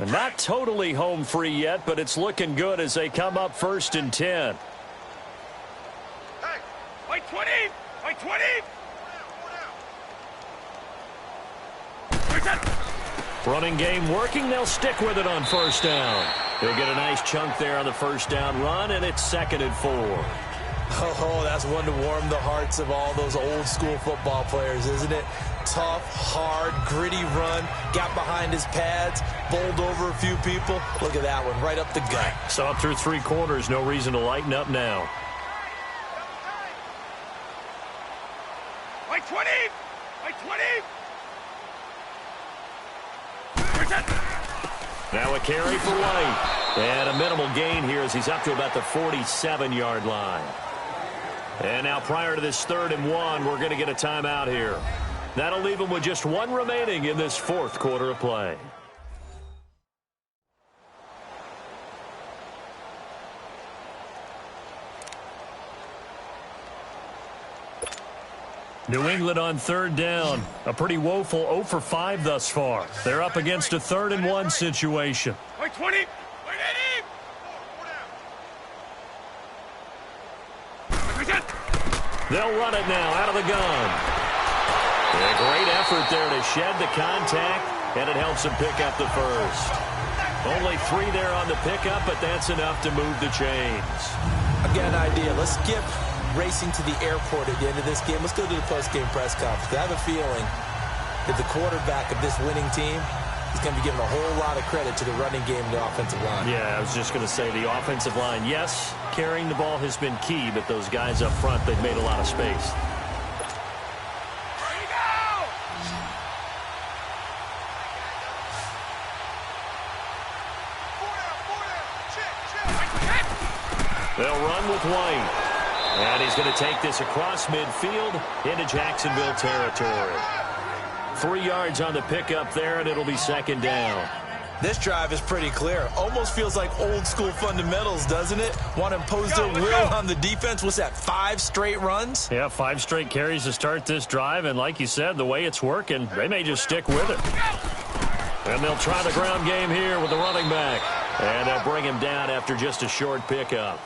S2: Not totally home free yet, but it's looking good as they come up 1st and 10.
S6: Hey, wait 20. Wait 20.
S2: Running game working. They'll stick with it on 1st down. They'll get a nice chunk there on the 1st down run, and it's 2nd and 4.
S3: Oh, that's one to warm the hearts of all those old school football players, isn't it? Tough, hard, gritty run, got behind his pads, bowled over a few people. Look at that one, right up the gut.
S2: Saw it through 3 quarters, no reason to lighten up now.
S6: Wait 20. Wait 20.
S2: Now a carry for White. And a minimal gain here as he's up to about the 47-yard line. And now prior to this 3rd and 1, we're going to get a timeout here. That'll leave him with just 1 remaining in this 4th quarter of play. New England on third down. A pretty woeful 0 for 5 thus far. They're up against a 3rd and 1 situation.
S6: Wait, 20. Wait, 80.
S2: They'll run it now out of the gun. A great effort there to shed the contact, and it helps him pick up the first. Only 3 there on the pickup, but that's enough to move the chains.
S3: I've got an idea. Let's skip racing to the airport at the end of this game. Let's go to the post-game press conference. I have a feeling that the quarterback of this winning team is going to be given a whole lot of credit to the running game and the offensive line.
S2: Yeah, I was just going to say the offensive line, yes, carrying the ball has been key, but those guys up front, they've made a lot of space. They'll run with White. And he's going to take this across midfield into Jacksonville territory. 3 yards on the pickup there, and it'll be 2nd down.
S3: This drive is pretty clear. Almost feels like old school fundamentals, doesn't it? Want to impose their will on the defense. What's that, 5 straight runs?
S2: Yeah, 5 straight carries to start this drive, and like you said, the way it's working, they may just stick with it. And they'll try the ground game here with the running back. And they'll bring him down after just a short pickup.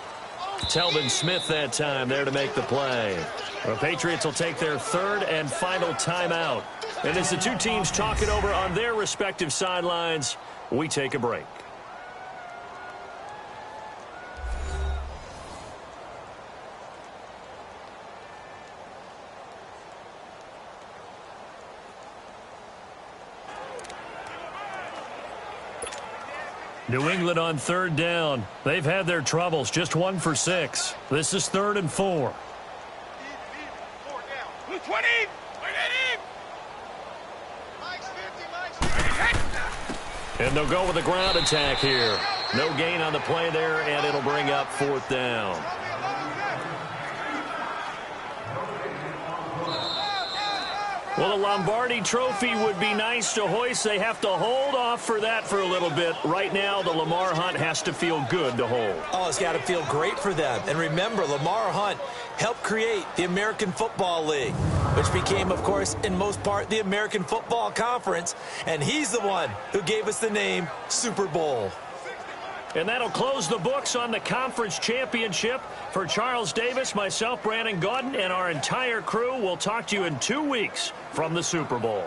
S2: Telvin Smith that time there to make the play. The Patriots will take their 3rd and final timeout. And as the two teams talk it over on their respective sidelines, we take a break. New England on 3rd down. They've had their troubles, just 1 for 6. This is 3rd and 4.
S6: 20.
S2: And they'll go with a ground attack here. No gain on the play there, and it'll bring up 4th down. Well, the Lombardi Trophy would be nice to hoist. They have to hold off for that for a little bit. Right now, the Lamar Hunt has to feel good to hold.
S3: Oh, it's got to feel great for them. And remember, Lamar Hunt helped create the American Football League, which became, of course, in most part, the American Football Conference. And he's the one who gave us the name Super Bowl.
S2: And that'll close the books on the conference championship. For Charles Davis, myself, Brandon Gaudin, and our entire crew, we'll talk to you in 2 weeks from the Super Bowl.